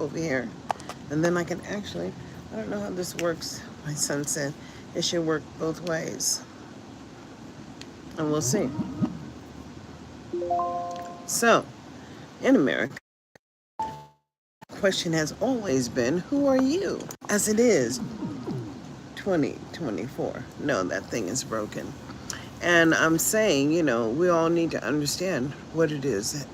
over here. And then I can actually, I don't know how this works. My son said it should work both ways. And we'll see. So, in America, the question has always been, who are you? As it is 2024. No, that thing is broken. And I'm saying, we all need to understand what it is that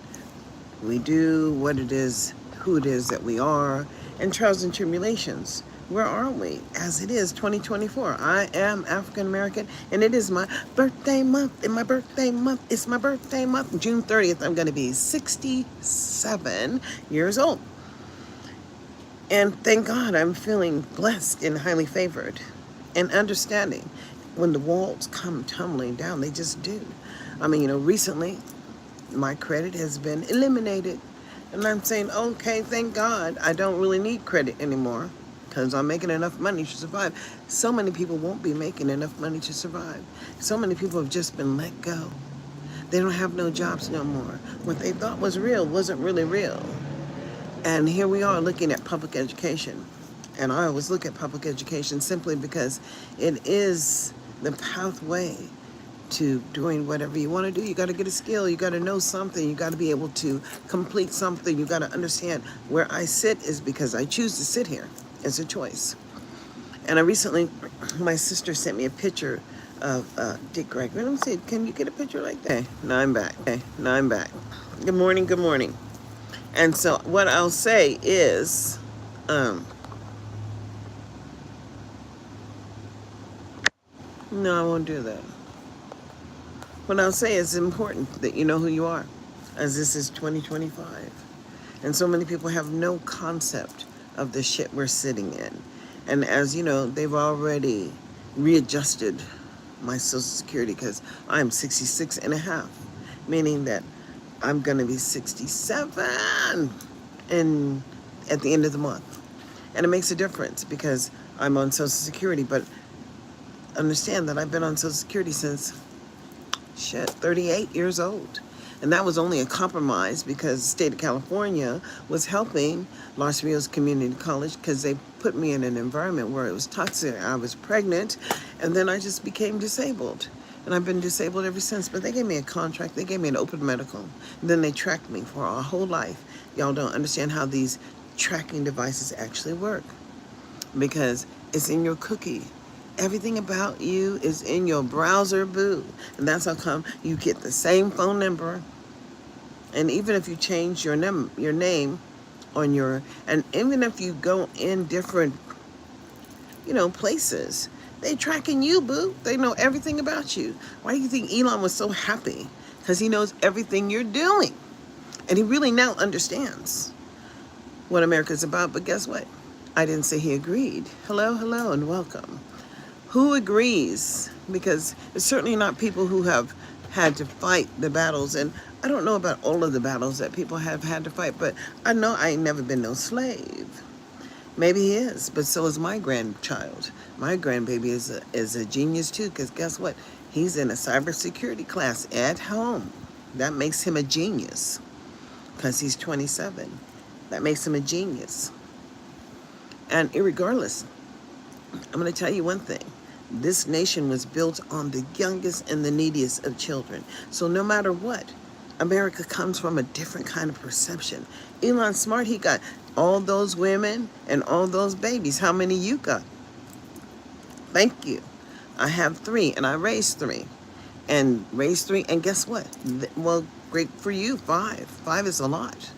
we do, what it is, who it is that we are, and trials and tribulations. Where are we? As it is 2024. I am African American, and it is my birthday month. And my birthday month, it's my birthday month. June 30th, I'm going to be 67 years old. And thank God I'm feeling blessed and highly favored and understanding. When the walls come tumbling down, they just do. I mean, recently my credit has been eliminated. And I'm saying, okay, thank God I don't really need credit anymore because I'm making enough money to survive. So many people won't be making enough money to survive. So many people have just been let go. They don't have no jobs no more. What they thought was real wasn't really real. And here we are looking at public education. And I always look at public education simply because it is the pathway to doing whatever you want to do. You got to get a skill. You got to know something. You got to be able to complete something. You got to understand where I sit is because I choose to sit here. It's a choice. And I recently, my sister sent me a picture of Dick Gregory. Let me see, can you get a picture like that? Now I'm back. Okay, now I'm back. Good morning, good morning. And so what I'll say is, no, I won't do that. What I'll say is important that you know who you are, as this is 2025. And so many people have no concept of the shit we're sitting in. And as you know, they've already readjusted my Social Security because I'm 66 and a half, meaning that I'm going to be 67 at the end of the month. And it makes a difference because I'm on Social Security, but understand that I've been on Social Security since 38 years old. And that was only a compromise because the state of California was helping Los Rios Community College because they put me in an environment where it was toxic. I was pregnant, and then I just became disabled. And I've been disabled ever since. But they gave me a contract. They gave me an open medical. And then they tracked me for a whole life. Y'all don't understand how these tracking devices actually work because it's in your cookie. Everything about you is in your browser, boo. And that's how come you get the same phone number. And even if you change your name on and even if you go in different, places, they tracking you, boo. They know everything about you. Why do you think Elon was so happy? Because he knows everything you're doing. And he really now understands what America's about. But guess what? I didn't say he agreed. Hello, and welcome. Who agrees? Because it's certainly not people who have had to fight the battles. And I don't know about all of the battles that people have had to fight, but I know I ain't never been no slave. Maybe he is, but so is my grandchild. My grandbaby is a genius too, because guess what? He's in a cybersecurity class at home. That makes him a genius, because he's 27. That makes him a genius. And irregardless, I'm going to tell you one thing. This nation was built on the youngest and the neediest of children. So no matter what, America comes from a different kind of perception. Elon Smart, he got all those women and all those babies. How many you got? Thank you. I have 3, and I raised 3. And guess what? Well, great for you, 5. 5 is a lot.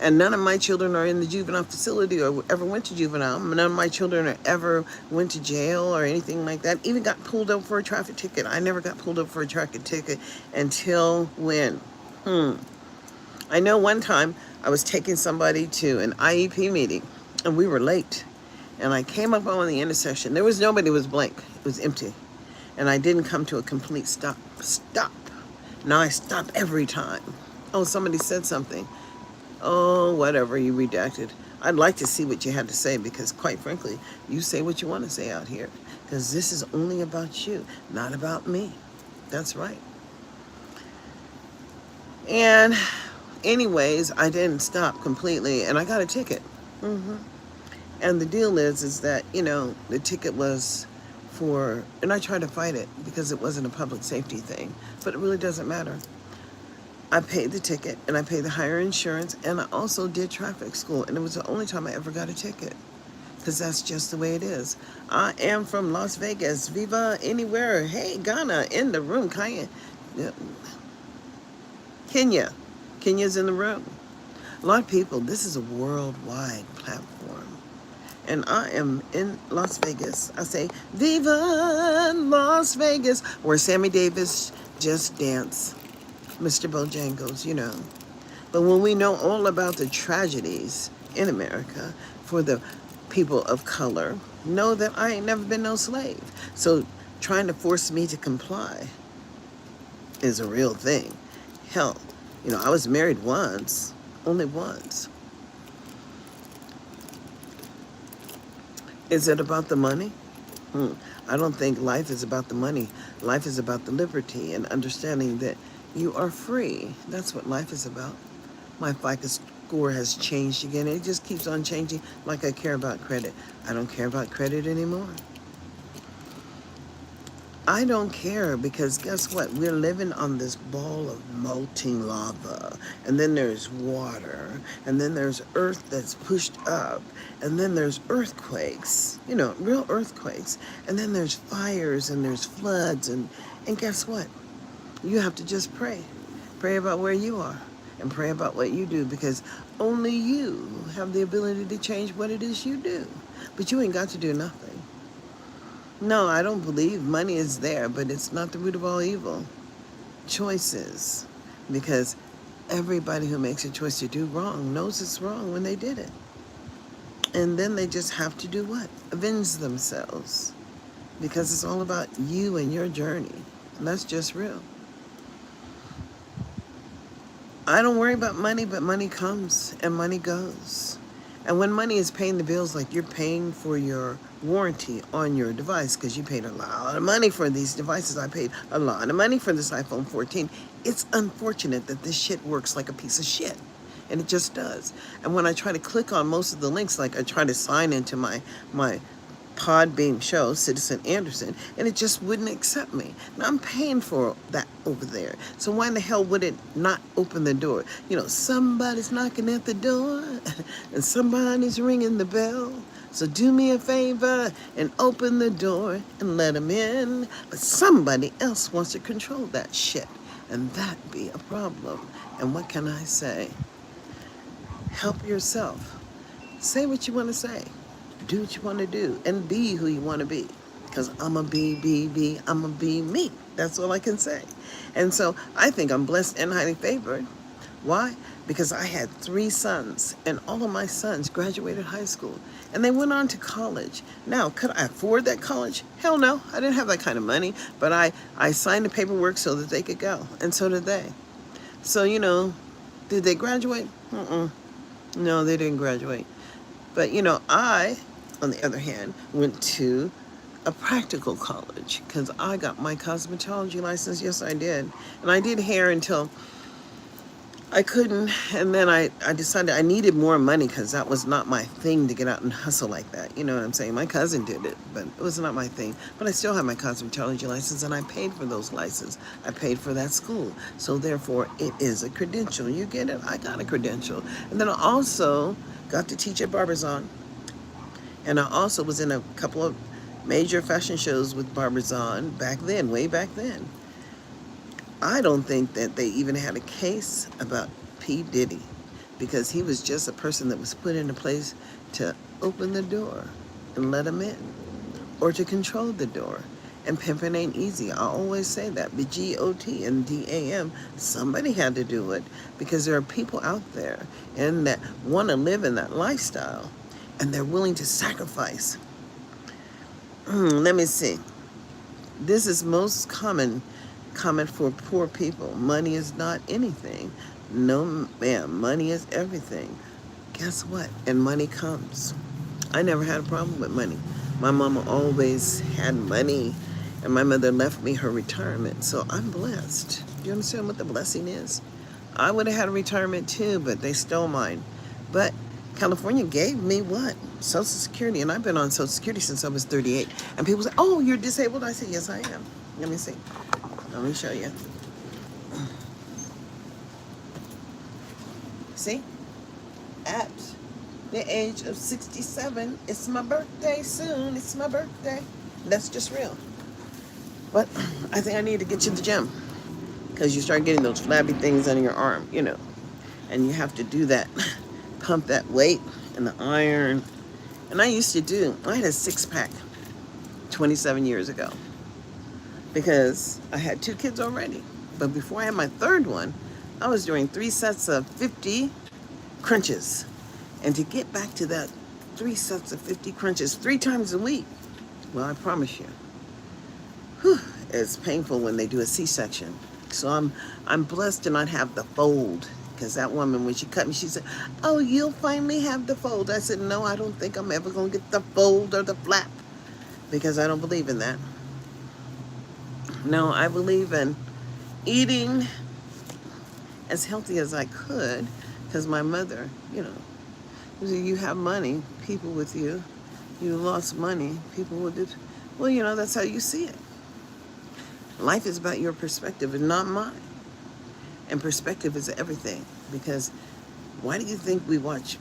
And none of my children are in the juvenile facility or ever went to juvenile. None of my children ever went to jail or anything like that. Even got pulled over for a traffic ticket. I never got pulled over for a traffic ticket until when? I know one time I was taking somebody to an IEP meeting and we were late. And I came up on the intersection. There was nobody, it was blank. It was empty. And I didn't come to a complete stop. Now I stop every time. Oh, somebody said something. Oh, whatever, you redacted. I'd like to see what you had to say because, quite frankly, you say what you want to say out here because this is only about you, not about me. That's right. And anyways, I didn't stop completely and I got a ticket. Hmm. And the deal is that, the ticket was for, and I tried to fight it because it wasn't a public safety thing, but it really doesn't matter. I paid the ticket and I paid the higher insurance and I also did traffic school, and it was the only time I ever got a ticket because that's just the way it is. I am from Las Vegas. Viva anywhere. Hey, Ghana in the room. Kenya. Kenya's in the room. A lot of people, this is a worldwide platform. And I am in Las Vegas. I say, Viva Las Vegas, where Sammy Davis just danced. Mr. Bojangles. But when we know all about the tragedies in America for the people of color, know that I ain't never been no slave. So trying to force me to comply is a real thing. Hell, I was married once, only once. Is it about the money? I don't think life is about the money. Life is about the liberty and understanding that you are free. That's what life is about. My FICO score has changed again. It just keeps on changing like I care about credit. I don't care about credit anymore. I don't care because guess what? We're living on this ball of molten lava. And then there's water. And then there's earth that's pushed up. And then there's earthquakes, real earthquakes. And then there's fires and there's floods. And guess what? You have to just pray. Pray about where you are and pray about what you do because only you have the ability to change what it is you do. But you ain't got to do nothing. No, I don't believe money is there, but it's not the root of all evil. Choices. Because everybody who makes a choice to do wrong knows it's wrong when they did it. And then they just have to do what? Avenge themselves. Because it's all about you and your journey. And that's just real. I don't worry about money, but money comes and money goes. And when money is paying the bills, like you're paying for your warranty on your device, because you paid a lot of money for these devices. I paid a lot of money for this iPhone 14. It's unfortunate that this shit works like a piece of shit. And it just does. And when I try to click on most of the links, like I try to sign into my Podbeam show, Citizen Anderson, and it just wouldn't accept me. Now I'm paying for that over there. So why in the hell would it not open the door? Somebody's knocking at the door and somebody's ringing the bell. So do me a favor and open the door and let them in. But somebody else wants to control that shit. And that be a problem. And what can I say? Help yourself. Say what you want to say. Do what you want to do and be who you want to be. Because I'm a I'm a be me. That's all I can say. And so I think I'm blessed and highly favored. Why? Because I had 3 sons and all of my sons graduated high school and they went on to college. Now, could I afford that college? Hell no. I didn't have that kind of money, but I signed the paperwork so that they could go, and so did they. So, did they graduate? No, they didn't graduate. But, I, on the other hand, went to a practical college because I got my cosmetology license. Yes, I did. And I did hair until I couldn't. And then I decided I needed more money because that was not my thing to get out and hustle like that. You know what I'm saying? My cousin did it, but it was not my thing. But I still have my cosmetology license and I paid for those licenses. I paid for that school. So therefore, it is a credential. You get it? I got a credential. And then I also got to teach at Barbizon. And I also was in a couple of major fashion shows with Barbizon back then, way back then. I don't think that they even had a case about P. Diddy because he was just a person that was put into place to open the door and let him in or to control the door. And pimping ain't easy. I always say that. But G-O-T and D-A-M, somebody had to do it because there are people out there and that want to live in that lifestyle and they're willing to sacrifice. Let me see. This is most common comment for poor people. Money is not anything. No, ma'am, money is everything. Guess what? And money comes. I never had a problem with money. My mama always had money, and my mother left me her retirement, so I'm blessed. Do you understand what the blessing is? I would have had a retirement too, but they stole mine. But California gave me what? Social Security, and I've been on Social Security since I was 38. And people say, "Oh, you're disabled." I said, "Yes, I am." Let me see. Let me show you. See? At the age of 67, it's my birthday soon. It's my birthday. That's just real. But I think I need to get you to the gym because you start getting those flabby things under your arm, and you have to do that, pump that weight and the iron. And I had a six-pack 27 years ago because I had two kids already. But before I had my third one, I was doing 3 sets of 50 crunches. And to get back to that 3 sets of 50 crunches 3 times a week, well, I promise you, it's painful when they do a C-section. So I'm blessed to not have the fold. Because that woman, when she cut me, she said, "Oh, you'll finally have the fold." I said, "No, I don't think I'm ever going to get the fold or the flap." Because I don't believe in that. No, I believe in eating as healthy as I could. Because my mother, you have money, people with you. You lost money, people with it. Well, that's how you see it. Life is about your perspective and not mine. And perspective is everything. Because why do you think we watch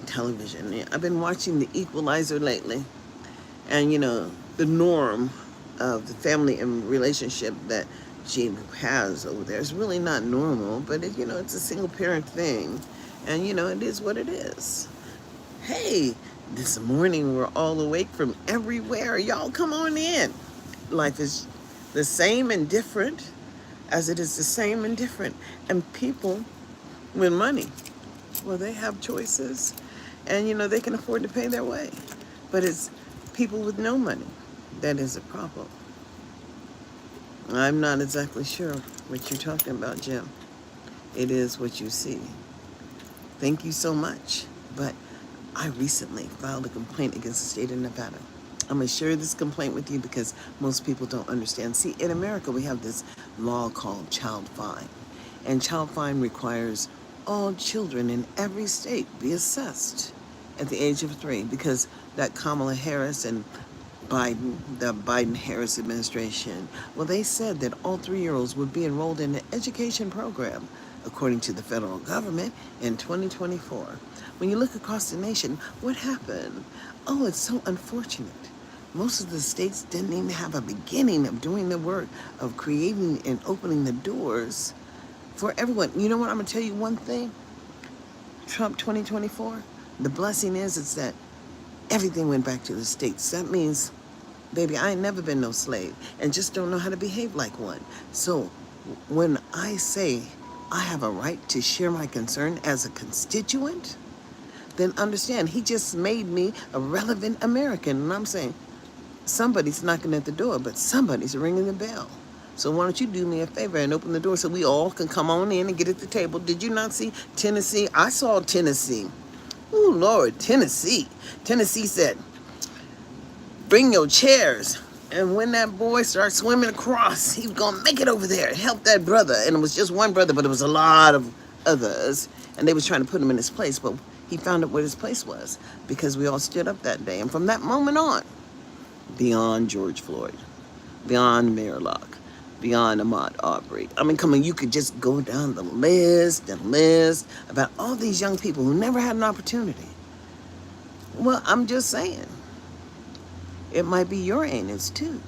television? I've been watching The Equalizer lately. And, the norm of the family and relationship that she has over there is really not normal. But, it's a single parent thing. And, it is what it is. Hey, this morning we're all awake from everywhere. Y'all come on in. Life is the same and different as it is the same and different. And people with money, well, they have choices and, they can afford to pay their way. But it's people with no money that is a problem. I'm not exactly sure what you're talking about, Jim. It is what you see. Thank you so much. But I recently filed a complaint against the state of Nevada. I'm going to share this complaint with you because most people don't understand. See, in America, we have this law called child fine. And child fine requires all children in every state be assessed at the age of 3 because that Kamala Harris and the Biden-Harris administration, well, they said that all 3-year-olds would be enrolled in an education program, according to the federal government, in 2024. When you look across the nation, what happened? Oh, it's so unfortunate. Most of the states didn't even have a beginning of doing the work of creating and opening the doors for everyone. You know what? I'm going to tell you one thing. Trump 2024, the blessing is that everything went back to the states. That means, baby, I ain't never been no slave and just don't know how to behave like one. So when I say I have a right to share my concern as a constituent, then understand he just made me a relevant American. And I'm saying, somebody's knocking at the door, but somebody's ringing the bell. So why don't you do me a favor and open the door so we all can come on in and get at the table. Did you not see Tennessee? I saw Tennessee. Oh, Lord, Tennessee. Tennessee said, "Bring your chairs." And when that boy started swimming across, he was going to make it over there and help that brother. And it was just one brother, but it was a lot of others. And they was trying to put him in his place, but he found out where his place was because we all stood up that day. And from that moment on, beyond George Floyd, beyond Mayor Locke, beyond Ahmaud Arbery. I mean, come on, you could just go down the list and list about all these young people who never had an opportunity. Well, I'm just saying, it might be your anus too,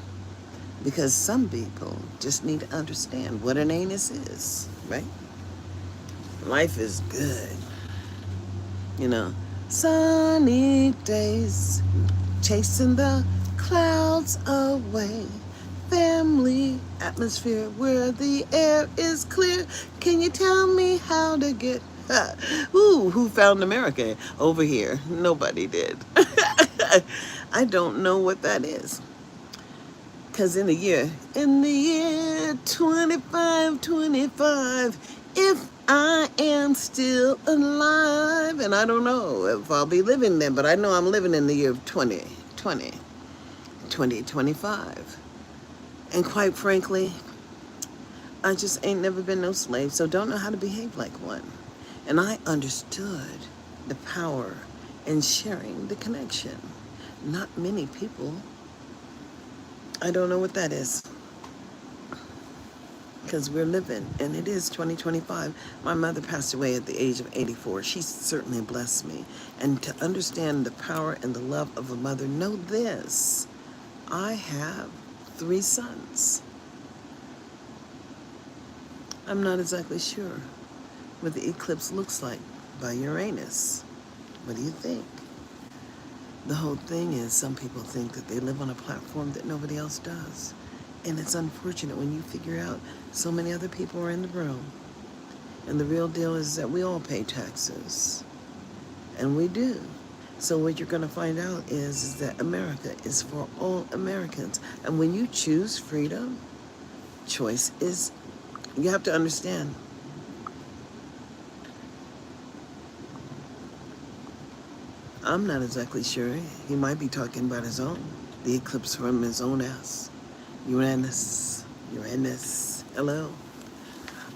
because some people just need to understand what an anus is, right? Life is good. Sunny days, chasing the clouds away. Family atmosphere where the air is clear. Can you tell me how to get... Ooh, who found America over here? Nobody did. I don't know what that is. Because in the year 2525, if I am still alive, and I don't know if I'll be living then, but I know I'm living in the year of 2025. And quite frankly, I just ain't never been no slave, so don't know how to behave like one. And I understood the power in sharing the connection. Not many people. I don't know what that is, because we're living, and it is 2025. My mother passed away at the age of 84. She certainly blessed me. And to understand the power and the love of a mother, know this: I have 3 sons. I'm not exactly sure what the eclipse looks like by Uranus. What do you think? The whole thing is, some people think that they live on a platform that nobody else does. And it's unfortunate when you figure out so many other people are in the room. And the real deal is that we all pay taxes. And we do. So what you're going to find out is that America is for all Americans. And when you choose freedom, choice is, you have to understand, I'm not exactly sure. He might be talking about his own. The eclipse from his own ass. Uranus. Hello.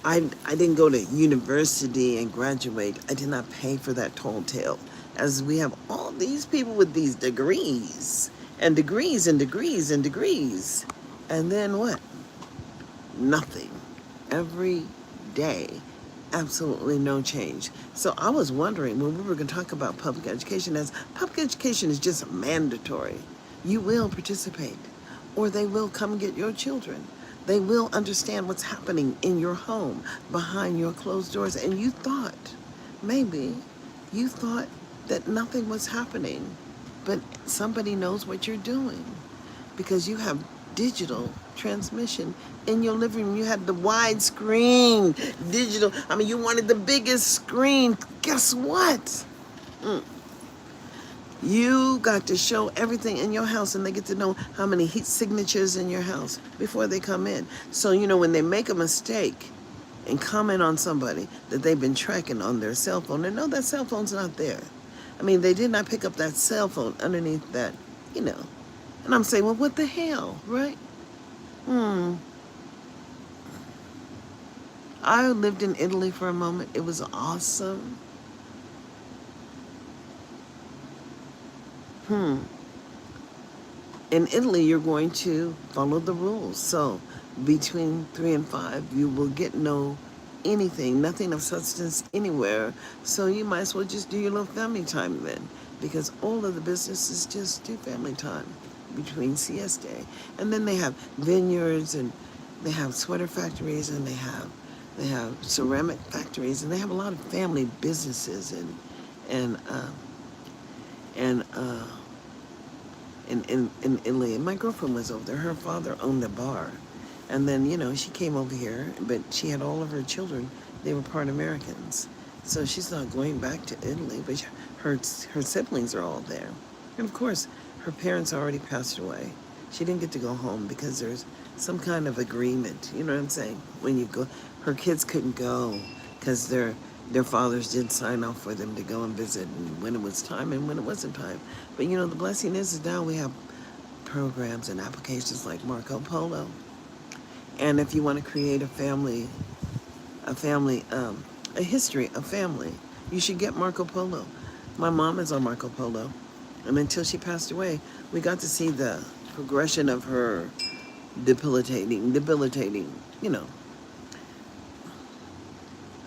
I didn't go to university and graduate. I did not pay for that tall tale. As we have all these people with these degrees and degrees and degrees and degrees. And then what? Nothing. Every day. Absolutely no change. So I was wondering, when we were going to talk about public education, as public education is just mandatory. You will participate, or they will come get your children. They will understand what's happening in your home, behind your closed doors. And maybe you thought that nothing was happening, but somebody knows what you're doing, because you have digital transmission in your living room. You had the widescreen digital. I mean, you wanted the biggest screen. Guess what? You got to show everything in your house, and they get to know how many heat signatures in your house before they come in. So, when they make a mistake and comment on somebody that they've been tracking on their cell phone, and no, that cell phone's not there. I mean, they did not pick up that cell phone underneath that, And I'm saying, well, what the hell, right? I lived in Italy for a moment. It was awesome. In Italy, you're going to follow the rules. So between 3 and 5, you will get nothing of substance anywhere. So you might as well just do your little family time then, because all of the businesses just do family time between siesta. And then they have vineyards, and they have sweater factories, and they have ceramic factories, and they have a lot of family businesses in Italy. And my girlfriend was over there. Her father owned a bar. And then, she came over here, but she had all of her children. They were part Americans. So she's not going back to Italy, but her siblings are all there. And of course, her parents already passed away. She didn't get to go home because there's some kind of agreement. You know what I'm saying? When you go, her kids couldn't go because their fathers did sign off for them to go and visit, and when it was time and when it wasn't time. But the blessing is now we have programs and applications like Marco Polo. And if you want to create a history of family, you should get Marco Polo. My mom is on Marco Polo, and until she passed away, we got to see the progression of her debilitating.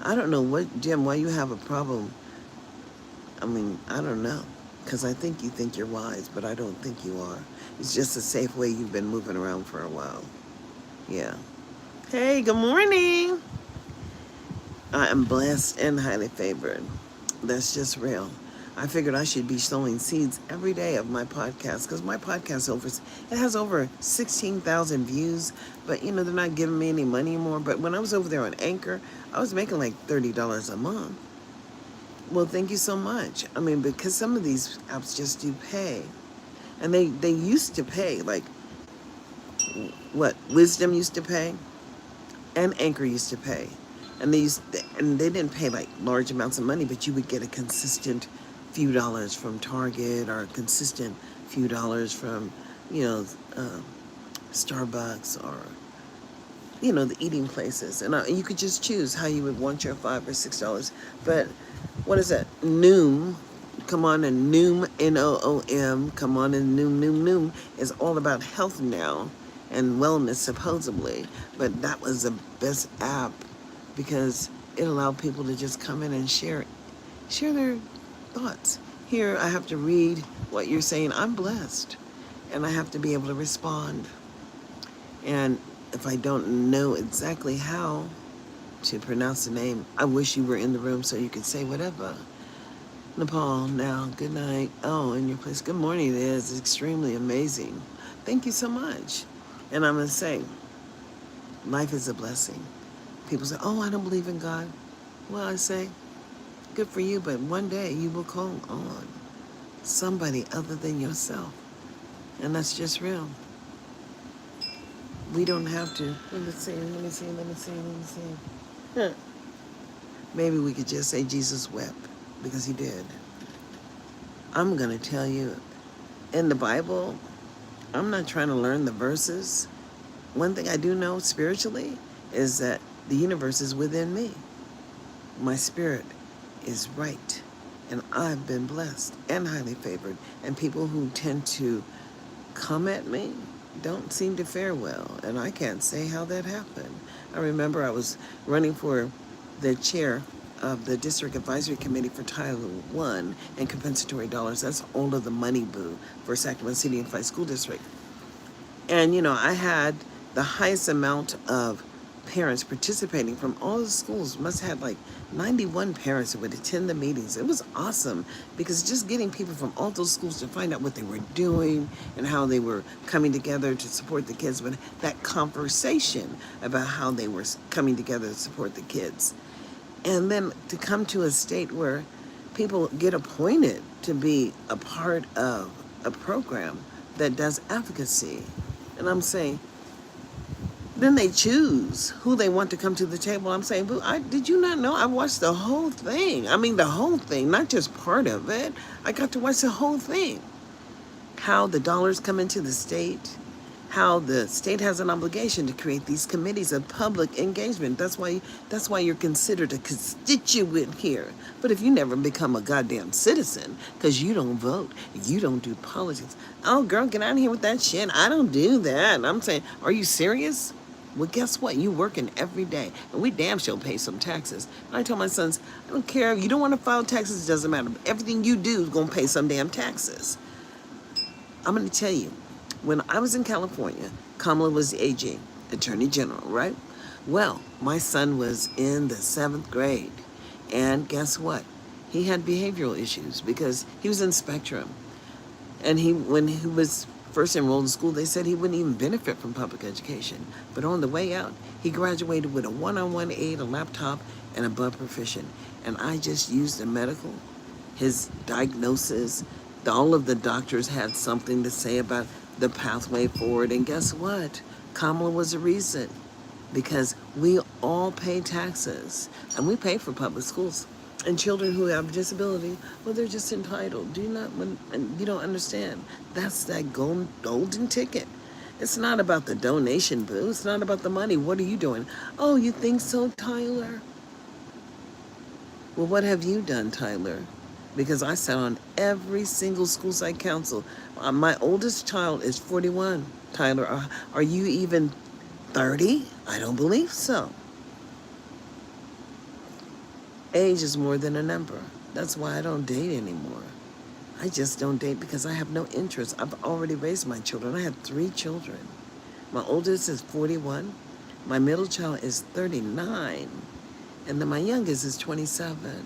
I don't know Jim, why you have a problem. I mean, I don't know, because I think you think you're wise, but I don't think you are. It's just a safe way you've been moving around for a while. Yeah. Hey, good morning. I am blessed and highly favored. That's just real. I figured I should be sowing seeds every day of my podcast, because my podcast has over 16,000 views, but they're not giving me any money anymore. But when I was over there on Anchor, I was making like $30 a month. Well, thank you so much. I mean, because some of these apps just do pay, and they used to pay, like Wisdom used to pay, and Anchor used to pay, and they didn't pay like large amounts of money, but you would get a consistent few dollars from Target, or a consistent few dollars from Starbucks, or the eating places, and you could just choose how you would want your $5 or $6. But what is that? Noom Come on and Noom, Noom, come on and Noom is all about health now and wellness supposedly. But that was the best app because it allowed people to just come in and share their thoughts. Here I have to read what you're saying. I'm blessed and I have to be able to respond. And if I don't know exactly how to pronounce the name, I wish you were in the room so you could say whatever. Nepal, now, good night. Oh, in your place. Good morning, it is. It's extremely amazing. Thank you so much. And I'm going to say, life is a blessing. People say, oh, I don't believe in God. Well, I say, good for you, but one day you will call on somebody other than yourself. And that's just real. We don't have to. Let me see. Huh. Maybe we could just say Jesus wept because he did. I'm going to tell you, in the Bible, I'm not trying to learn the verses. One thing I do know spiritually is that the universe is within me. My spirit is right. And I've been blessed and highly favored. And people who tend to come at me don't seem to fare well. And I can't say how that happened. I remember I was running for the chair of the District Advisory Committee for Title I and compensatory dollars. That's all of the money, boo, for Sacramento City Unified School District. And, I had the highest amount of parents participating from all the schools. Must have had like 91 parents who would attend the meetings. It was awesome because just getting people from all those schools to find out what they were doing and how they were coming together to support the kids, but that conversation about how they were coming together to support the kids. And then to come to a state where people get appointed to be a part of a program that does advocacy. And I'm saying, then they choose who they want to come to the table. I'm saying, but did you not know? I watched the whole thing. I mean, the whole thing, not just part of it. I got to watch the whole thing. How the dollars come into the state, how the state has an obligation to create these committees of public engagement. That's why you're considered a constituent here. But if you never become a goddamn citizen, because you don't vote, you don't do politics. Oh, girl, get out of here with that shit. I don't do that. And I'm saying, are you serious? Well, guess what? You working every day. And we damn sure pay some taxes. And I tell my sons, I don't care. If you don't want to file taxes, it doesn't matter. Everything you do is going to pay some damn taxes. I'm going to tell you, when I was in California, Kamala was the AG, Attorney General, right? Well, my son was in the 7th grade. And guess what? He had behavioral issues because he was in spectrum. And when he was first enrolled in school, they said he wouldn't even benefit from public education. But on the way out, he graduated with a 1-on-1 aide, a laptop, and above proficient. And I just used the medical, his diagnosis. All of the doctors had something to say about the pathway forward. And guess what? Kamala was the reason. Because we all pay taxes. And we pay for public schools. And children who have disability, well, they're just entitled. You don't understand. That's that golden ticket. It's not about the donation, boo. It's not about the money. What are you doing? Oh, you think so, Tyler? Well, what have you done, Tyler? Because I sat on every single school site council. My oldest child is 41. Tyler, are you even 30? I don't believe so. Age is more than a number. That's why I don't date anymore. I just don't date because I have no interest. I've already raised my children. I have 3 children. My oldest is 41. My middle child is 39. And then my youngest is 27.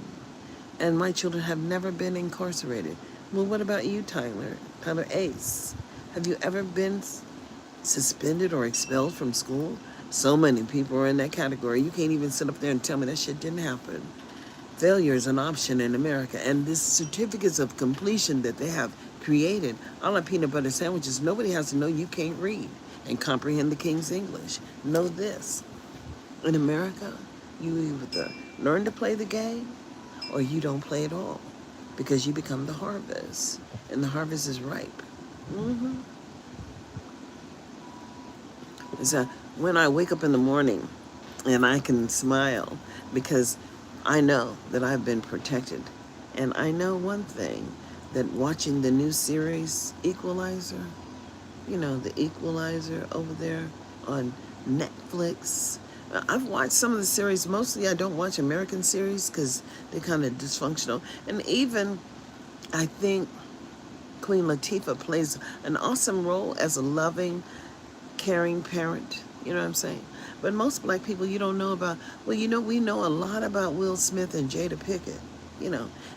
And my children have never been incarcerated. Well, what about you, Tyler? Tyler Ace. Have you ever been suspended or expelled from school? So many people are in that category. You can't even sit up there and tell me that shit didn't happen. Failure is an option in America. And this certificates of completion that they have created, a la peanut butter sandwiches, nobody has to know you can't read and comprehend the King's English. Know this. In America, you either learn to play the game or you don't play at all because you become the harvest. And the harvest is ripe. So when I wake up in the morning and I can smile because I know that I've been protected And I know one thing, that watching the new series Equalizer, the Equalizer over there on Netflix. I've watched some of the series. Mostly I don't watch American series because they're kind of dysfunctional. And even, I think Queen Latifah plays an awesome role as a loving, caring parent. You know what I'm saying? But most black people, you don't know about, well, we know a lot about Will Smith and Jada Pinkett,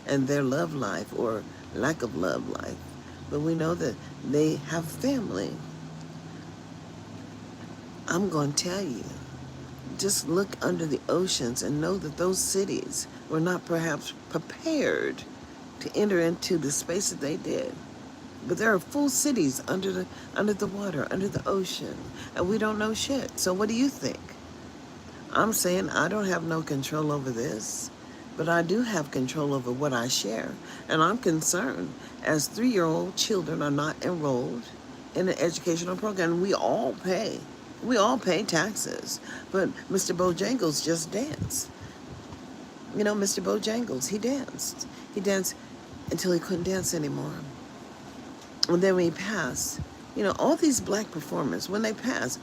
and their love life or lack of love life. But we know that they have family. I'm going to tell you, just look under the oceans and know that those cities were not perhaps prepared to enter into the space that they did. But there are full cities under the water, under the ocean, and we don't know shit. So what do you think? I'm saying I don't have no control over this, but I do have control over what I share. And I'm concerned as 3-year-old children are not enrolled in an educational program. We all pay taxes. But Mr. Bojangles just danced. Mr. Bojangles, he danced. He danced until he couldn't dance anymore. And then when he passed, all these black performers, when they pass,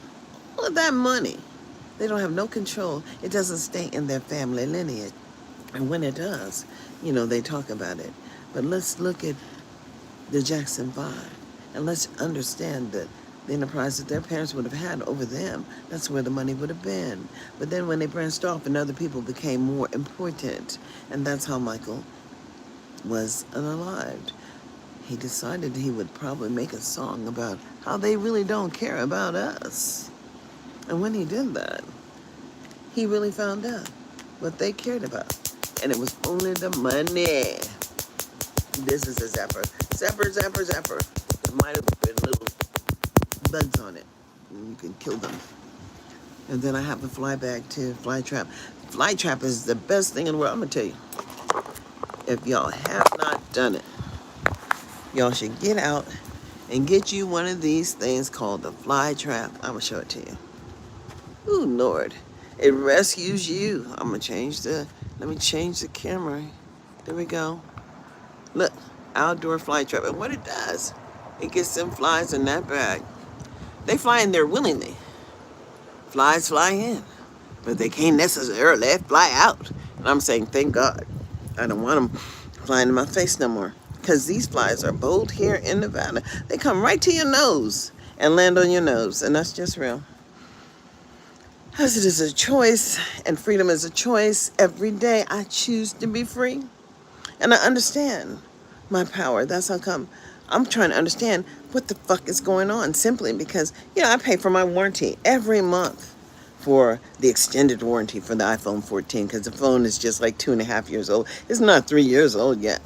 all of that money, they don't have no control. It doesn't stay in their family lineage. And when it does, they talk about it. But let's look at the Jackson 5, and let's understand that the enterprise that their parents would have had over them, that's where the money would have been. But then when they branched off and other people became more important, and that's how Michael was unalived. He decided he would probably make a song about how they really don't care about us. And when he did that, he really found out what they cared about. And it was only the money. This is a zapper. Zapper, zapper, zapper. There might have been little bugs on it. And you can kill them. And then I have the fly bag too, fly trap. Fly trap is the best thing in the world. I'm going to tell you. If y'all have not done it, y'all should get out and get you one of these things called the fly trap. I'm going to show it to you. Ooh, Lord. It rescues you. Let me change the camera. There we go. Look, outdoor fly trap. And what it does, it gets them flies in that bag. They fly in there willingly. Flies fly in, but they can't necessarily fly out. And I'm saying, thank God. I don't want them flying in my face no more. Because these flies are bold here in Nevada. They come right to your nose and land on your nose. And that's just real. As it is a choice, and freedom is a choice, every day I choose to be free. And I understand my power. That's how come I'm trying to understand what the fuck is going on. Simply because, I pay for my warranty every month for the extended warranty for the iPhone 14 because the phone is just like 2.5 years old. It's not 3 years old yet.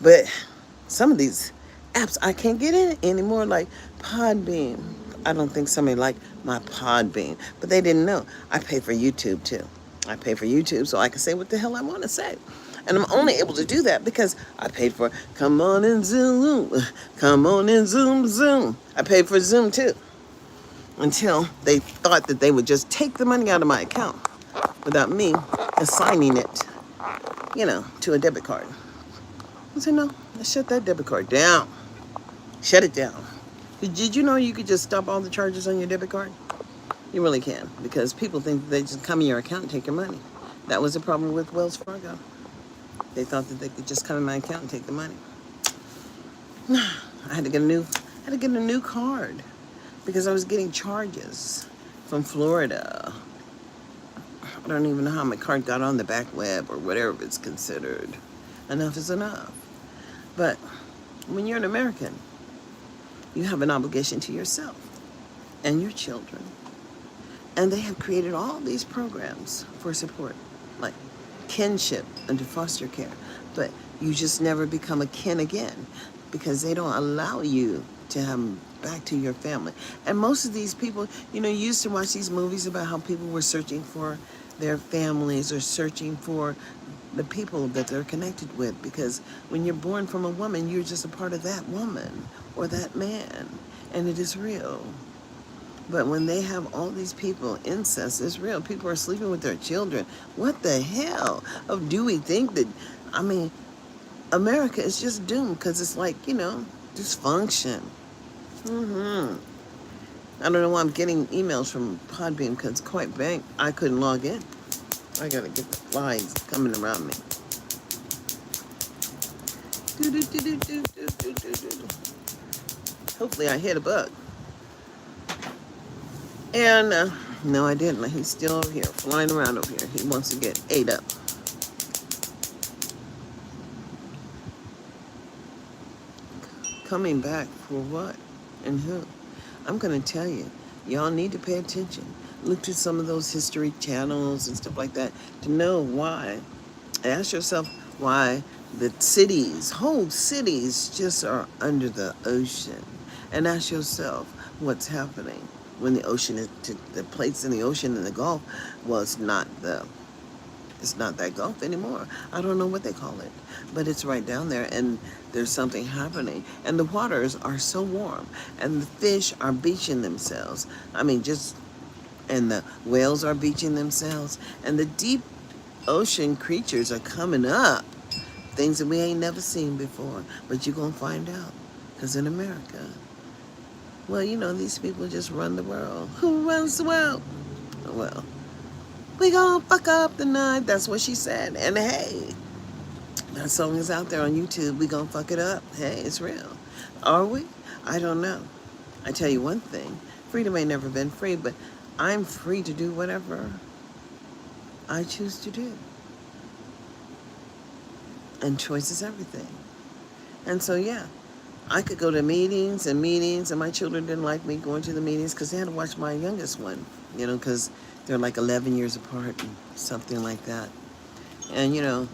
But some of these apps I can't get in anymore, like Podbean. I don't think somebody liked my Podbean, but they didn't know. I pay for YouTube too. I pay for YouTube so I can say what the hell I want to say. And I'm only able to do that because I paid for come on and Zoom, come on and Zoom. I paid for Zoom too. Until they thought that they would just take the money out of my account without me assigning it, to a debit card. I said, no, let's shut that debit card down. Shut it down. Did you know you could just stop all the charges on your debit card? You really can, because people think that they just come in your account and take your money. That was the problem with Wells Fargo. They thought that they could just come in my account and take the money. I had to get a new card because I was getting charges from Florida. I don't even know how my card got on the back web or whatever it's considered. Enough is enough. But when you're an American, you have an obligation to yourself and your children. And they have created all these programs for support, like kinship under foster care. But you just never become a kin again because they don't allow you to have back to your family. And most of these people, you used to watch these movies about how people were searching for their families or searching for the people that they're connected with, because when you're born from a woman, you're just a part of that woman or that man, and it is real. But when they have all these people, incest is real. People are sleeping with their children. What the hell? Do we think that, America is just doomed because it's like, dysfunction. hmm I don't know why I'm getting emails from Podbeam because quite bank I couldn't log in. I gotta get the flies coming around me. Hopefully I hit a bug. And no, I didn't. He's still over here, flying around over here. He wants to get ate up. Coming back for what and who? I'm going to tell you, y'all need to pay attention. Look to some of those history channels and stuff like that to know why. Ask yourself why the cities, whole cities, just are under the ocean. And ask yourself what's happening when the ocean is, the place in the ocean in the Gulf was not it's not that Gulf anymore. I don't know what they call it, but it's right down there, and there's something happening. And the waters are so warm, and the fish are beaching themselves. And the whales are beaching themselves, and the deep ocean creatures are coming up. Things that we ain't never seen before, but you're gonna find out, because in America, well, these people just run the world. Who runs the world? Well, we gonna fuck up the night. That's what she said. And hey, that song is out there on YouTube. We gonna fuck it up. Hey, it's real. Are we? I don't know. I tell you one thing. Freedom ain't never been free, but I'm free to do whatever I choose to do. And choice is everything. And so, yeah, I could go to meetings, and my children didn't like me going to the meetings because they had to watch my youngest one, because they're like 11 years apart and something like that. And,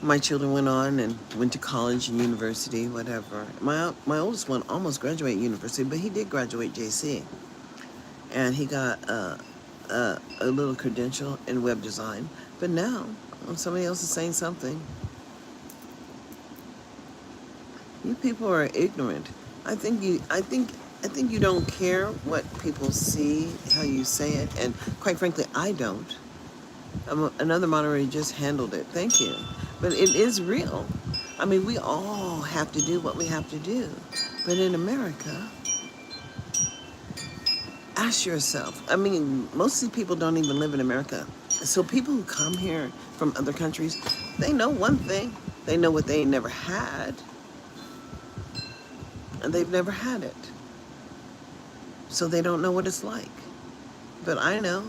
my children went on and went to college and university, whatever. My oldest one almost graduated university, but he did graduate JC. And he got a little credential in web design. But now, somebody else is saying something. You people are ignorant. I think you don't care what people see, how you say it, and quite frankly, I don't. Another moderator just handled it. Thank you. But it is real. We all have to do what we have to do. But in America, ask yourself. Most of the people don't even live in America. So people who come here from other countries, they know one thing. They know what they never had. And they've never had it. So they don't know what it's like. But I know,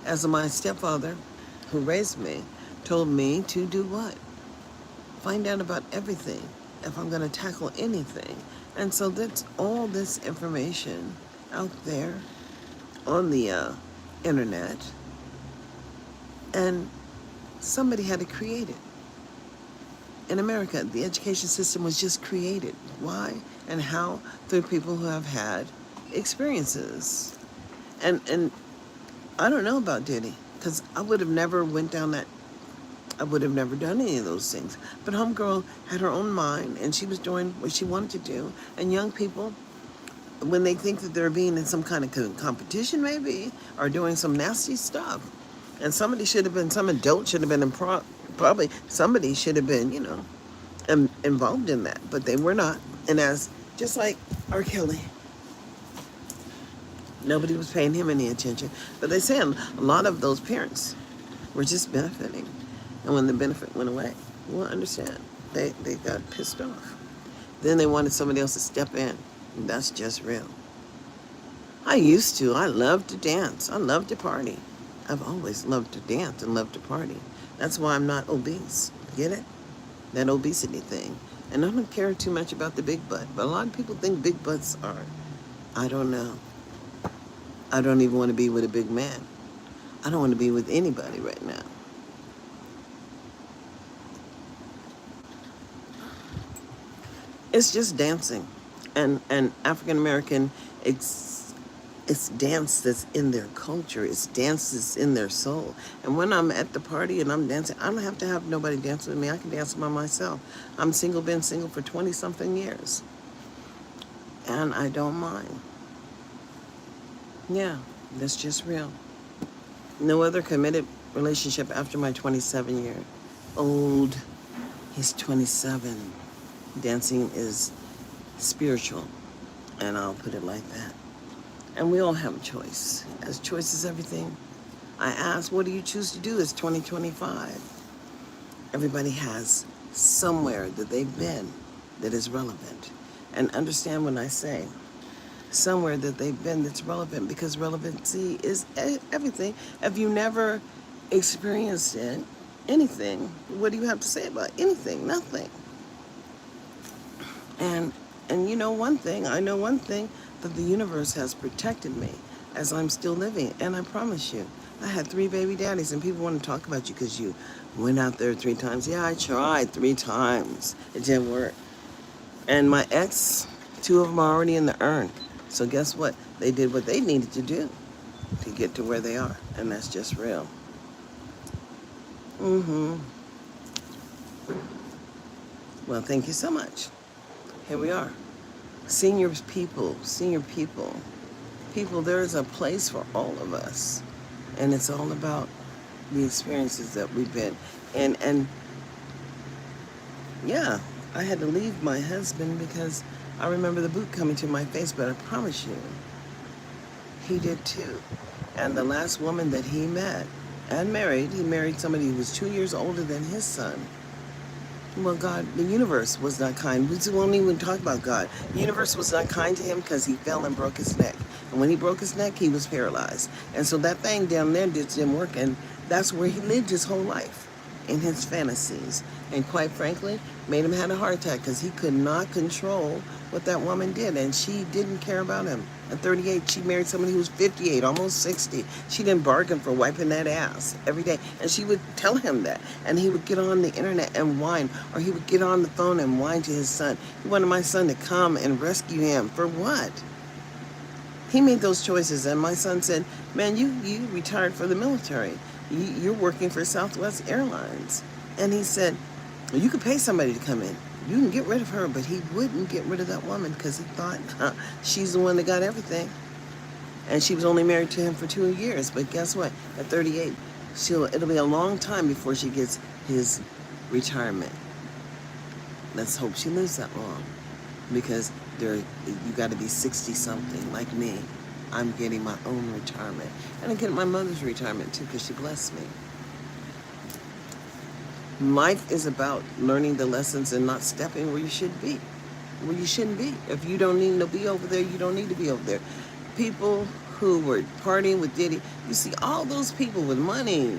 as my stepfather, who raised me, told me to do what? Find out about everything if I'm going to tackle anything. And so that's all this information out there on the internet. And somebody had to create it. In America, the education system was just created. Why and how? Through people who have had experiences. And I don't know about Diddy, because I would have never went down that, I would have never done any of those things. But homegirl had her own mind, and she was doing what she wanted to do. And young people, when they think that they're being in some kind of competition maybe, or doing some nasty stuff, and some adult should have been probably somebody should have been, involved in that, but they were not. And just like R. Kelly, nobody was paying him any attention. But they say a lot of those parents were just benefiting. And when the benefit went away, you won't understand. They got pissed off. Then they wanted somebody else to step in. And that's just real. I loved to dance. I loved to party. I've always loved to dance and loved to party. That's why I'm not obese. Get it? That obesity thing. And I don't care too much about the big butt. But a lot of people think big butts are, I don't know. I don't even want to be with a big man. I don't want to be with anybody right now. It's just dancing. And African American, it's dance that's in their culture. It's dance that's in their soul. And when I'm at the party and I'm dancing, I don't have to have nobody dance with me. I can dance by myself. I'm been single for 20-something years. And I don't mind. Yeah, that's just real. No other committed relationship after my 27-year-old He's 27. Dancing is spiritual, and I'll put it like that. And we all have a choice. As choice is everything. I ask, what do you choose to do? It's 2025. Everybody has somewhere that they've been that is relevant. And understand when I say somewhere that they've been that's relevant, because relevancy is everything. If you never experienced it, anything, what do you have to say about anything? Nothing. And you know one thing, I know one thing, that the universe has protected me as I'm still living. And I promise you, I had 3 baby daddies, and people want to talk about you because you went out there 3 times. Yeah, I tried 3 times. It didn't work. And my ex, 2 of them are already in the urn. So guess what? They did what they needed to do to get to where they are. And that's just real. Well, thank you so much. Here we are. Senior people, there is a place for all of us. And it's all about the experiences that we've been. And yeah, I had to leave my husband because I remember the boot coming to my face, but I promise you, he did too. And the last woman that he met and married, he married somebody who was 2 years older than his son. Well, God, the universe was not kind. We won't even talk about God. The universe was not kind to him because he fell and broke his neck. And when he broke his neck, he was paralyzed. And so that thing down there didn't work. And that's where he lived his whole life, in his fantasies. And quite frankly, made him have a heart attack because he could not control what that woman did. And she didn't care about him. At 38, she married somebody who was 58, almost 60. She didn't bargain for wiping that ass every day. And she would tell him that. And he would get on the internet and whine, or he would get on the phone and whine to his son. He wanted my son to come and rescue him. For what? He made those choices. And my son said, man, you retired for the military. You're working for Southwest Airlines. And he said, well, you could pay somebody to come in. You can get rid of her, but he wouldn't get rid of that woman because he thought she's the one that got everything. And she was only married to him for 2 years. But guess what? At 38, it'll be a long time before she gets his retirement. Let's hope she lives that long, because you got to be 60-something like me. I'm getting my own retirement. And I'm getting my mother's retirement too, because she blessed me. Life is about learning the lessons and not stepping where you should be, where you shouldn't be. If you don't need to be over there, you don't need to be over there. People who were partying with Diddy, you see all those people with money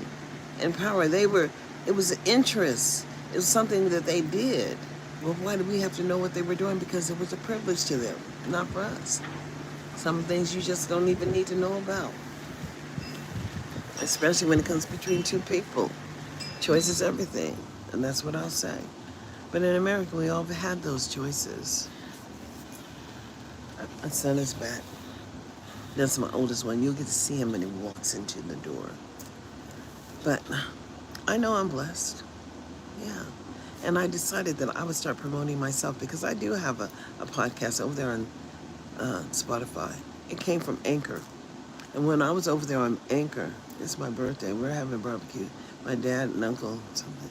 and power, it was an interest. It was something that they did. Well, why do we have to know what they were doing? Because it was a privilege to them, not for us. Some things you just don't even need to know about, especially when it comes between 2 people. Choice is everything, and that's what I'll say. But in America, we all have had those choices. My son is back. That's my oldest one. You'll get to see him when he walks into the door. But I know I'm blessed. Yeah. And I decided that I would start promoting myself, because I do have a podcast over there on Spotify. It came from Anchor. And when I was over there on Anchor, it's my birthday. We're having a barbecue. My dad and uncle something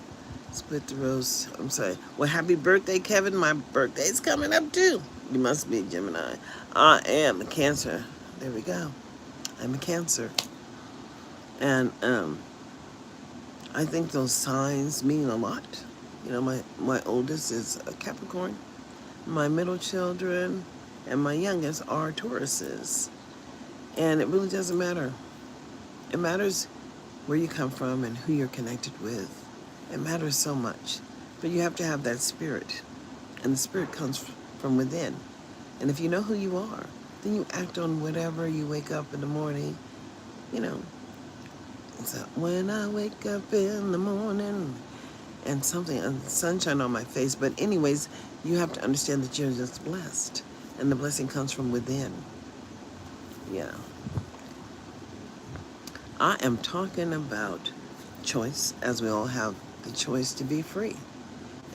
split the roast. I'm sorry. Well, happy birthday, Kevin. My birthday's coming up too. You must be a Gemini. I am a Cancer. There we go. I'm a Cancer. And I think those signs mean a lot. You know, my oldest is a Capricorn. My middle children and my youngest are Tauruses. And it really doesn't matter. It matters where you come from and who you're connected with. It matters so much. But you have to have that spirit. And the spirit comes from within. And if you know who you are, then you act on whatever you wake up in the morning. You know, it's like, when I wake up in the morning, and something, and sunshine on my face. But anyways, you have to understand that you're just blessed. And the blessing comes from within. Yeah. I am talking about choice, as we all have the choice to be free.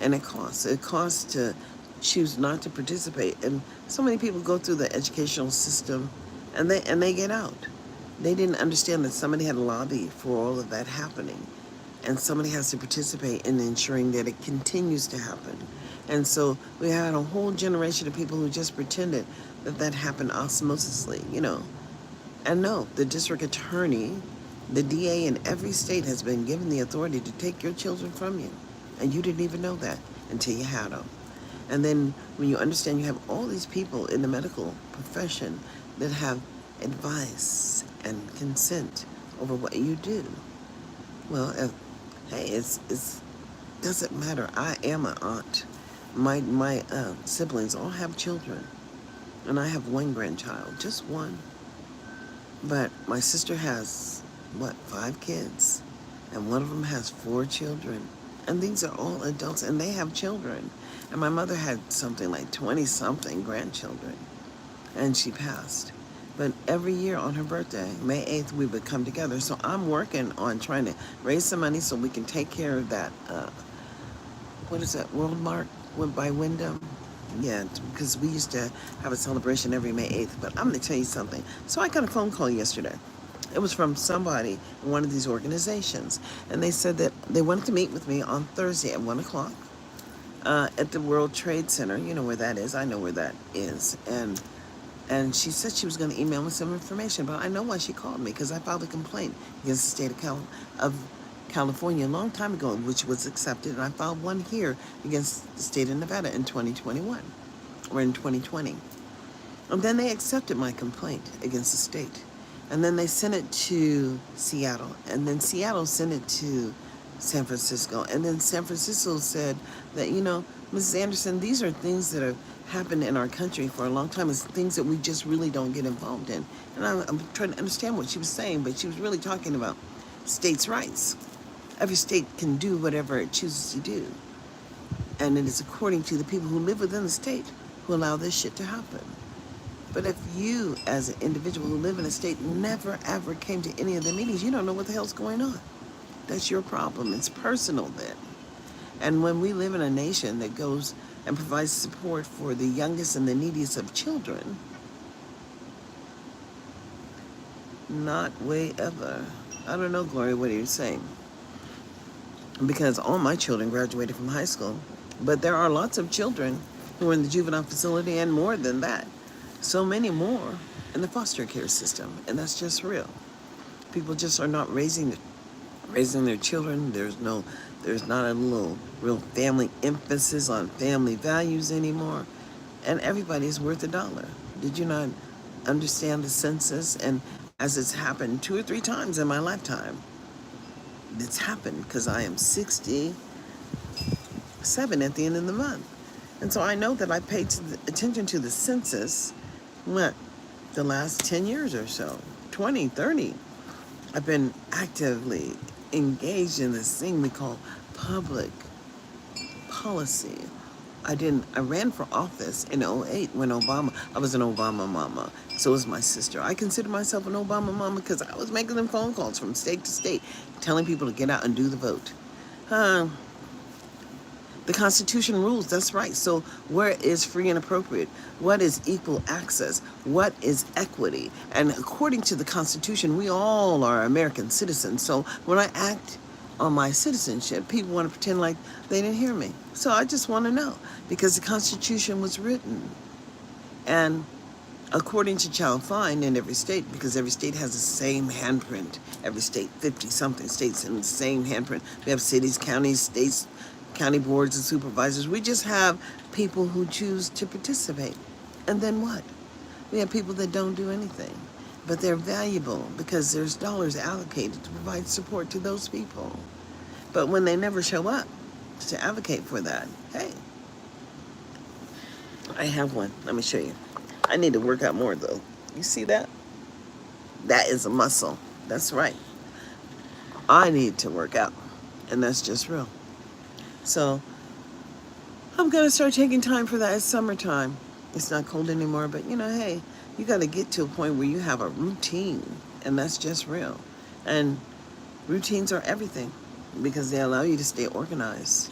And it costs. It costs to choose not to participate. And so many people go through the educational system and they get out. They didn't understand that somebody had a lobby for all of that happening. and somebody has to participate in ensuring that it continues to happen. And so we had a whole generation of people who just pretended that that happened osmosisly, you know. And no, the district attorney, the DA in every state has been given the authority to take your children from you. And you didn't even know that until you had them. And then when you understand you have all these people in the medical profession that have advice and consent over what you do, well, hey, it's doesn't matter. I am an aunt. My siblings all have children, and I have one grandchild, just one. But my sister has, what, 5 kids? And one of them has 4 children. And these are all adults, and they have children. And my mother had something like 20-something grandchildren, and she passed. But every year on her birthday, May 8th, we would come together. So I'm working on trying to raise some money so we can take care of that, what is that, World Mark by Wyndham? Yeah, because we used to have a celebration every May 8th. But I'm going to tell you something. So I got a phone call yesterday. It was from somebody in one of these organizations. And they said that they wanted to meet with me on Thursday at 1 o'clock at the World Trade Center. You know where that is. I know where that is. And she said she was going to email me some information. But I know why she called me, because I filed a complaint against the state of California a long time ago, which was accepted. And I filed one here against the state of Nevada in 2021, or in 2020. And then they accepted my complaint against the state. And then they sent it to Seattle. And then Seattle sent it to San Francisco. And then San Francisco said that, you know, Mrs. Anderson, these are things that have happened in our country for a long time. It's things that we just really don't get involved in. And I'm trying to understand what she was saying, but she was really talking about states' rights. Every state can do whatever it chooses to do. And it is according to the people who live within the state who allow this shit to happen. But if you, as an individual who live in a state, never ever came to any of the meetings, you don't know what the hell's going on. That's your problem. It's personal then. And when we live in a nation that goes and provides support for the youngest and the neediest of children, not way ever. I don't know, Gloria, what are you saying? Because all my children graduated from high school, but there are lots of children who are in the juvenile facility, and more than that, so many more in the foster care system, and that's just real. People just are not raising their children. There's not a little real family emphasis on family values anymore, and everybody's worth $1. Did you not understand the census? And as it's happened 2 or 3 times in my lifetime, it's happened because I am 67 at the end of the month. And so I know that I paid attention to the census, the last 10 years or so, 20, 30. I've been actively engaged in this thing we call public policy. I ran for office in 2008 when I was an Obama mama. So was my sister. I consider myself an Obama mama because I was making them phone calls from state to state, telling people to get out and do the vote. The Constitution rules, that's right. So where is free and appropriate? What is equal access? What is equity? And according to the Constitution, we all are American citizens. So when I act on my citizenship, people want to pretend like they didn't hear me. So I just want to know, because the Constitution was written. And according to child fine in every state, because every state has the same handprint. Every state, 50-something states in the same handprint. We have cities, counties, states, county boards and supervisors. We just have people who choose to participate. And then what? We have people that don't do anything. But they're valuable because there's dollars allocated to provide support to those people. But when they never show up to advocate for that, hey, I have one. Let me show you. I need to work out more, though. You see that? That is a muscle. That's right. I need to work out. And that's just real. So I'm going to start taking time for that. It's summertime. It's not cold anymore. But, you know, hey, you got to get to a point where you have a routine. And that's just real. And routines are everything because they allow you to stay organized.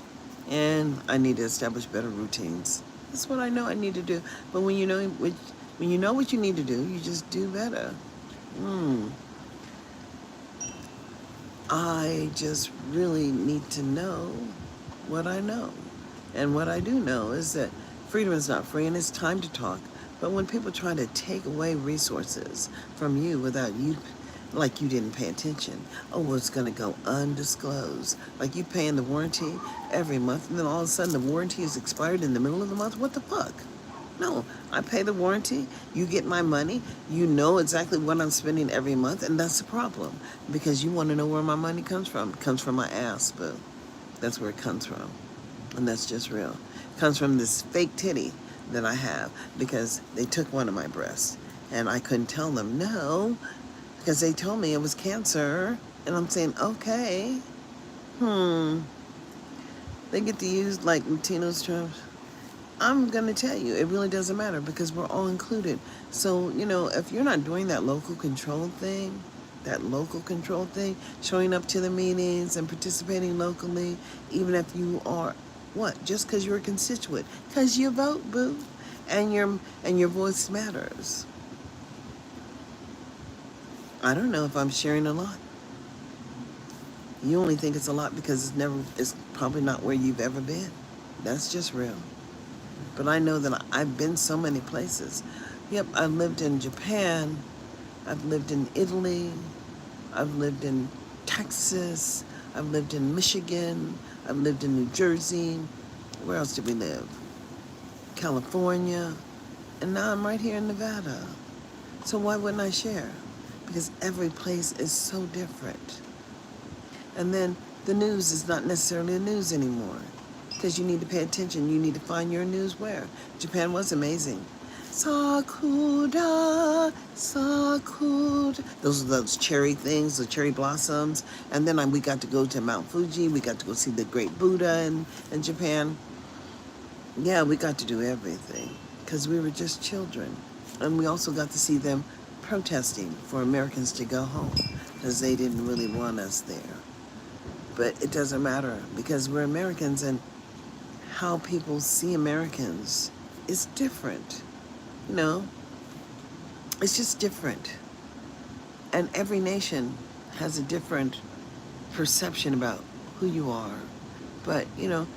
And I need to establish better routines. That's what I know I need to do. But when you know what you need to do, you need to do, you just do better. I just really need to know what I know. And what I do know is that freedom is not free and it's time to talk. But when people try to take away resources from you without you, like you didn't pay attention, oh, well, it's going to go undisclosed. Like you paying the warranty every month and then all of a sudden the warranty is expired in the middle of the month. What the fuck? No, I pay the warranty, you get my money, you know exactly what I'm spending every month, and that's the problem. Because you want to know where my money comes from. It comes from my ass, boo. That's where it comes from. And that's just real. It comes from this fake titty that I have because they took one of my breasts. And I couldn't tell them no, because they told me it was cancer. And I'm saying, okay, they get to use like Latino's terms. I'm going to tell you, it really doesn't matter because we're all included. So, if you're not doing that local control thing, showing up to the meetings and participating locally, even if you are, what, just because you're a constituent, because you vote, boo, and your voice matters. I don't know if I'm sharing a lot. You only think it's a lot because it's probably not where you've ever been. That's just real. But I know that I've been so many places. Yep, I've lived in Japan. I've lived in Italy. I've lived in Texas. I've lived in Michigan. I've lived in New Jersey. Where else did we live? California. And now I'm right here in Nevada. So why wouldn't I share? Because every place is so different. And then the news is not necessarily the news anymore. Because you need to pay attention. You need to find your news where. Japan was amazing. Sakura, Sakura. Those are those cherry things, the cherry blossoms. And then we got to go to Mount Fuji. We got to go see the Great Buddha in Japan. Yeah, we got to do everything because we were just children. And we also got to see them protesting for Americans to go home because they didn't really want us there. But it doesn't matter because we're Americans and how people see Americans is different. It's just different. And every nation has a different perception about who you are. But,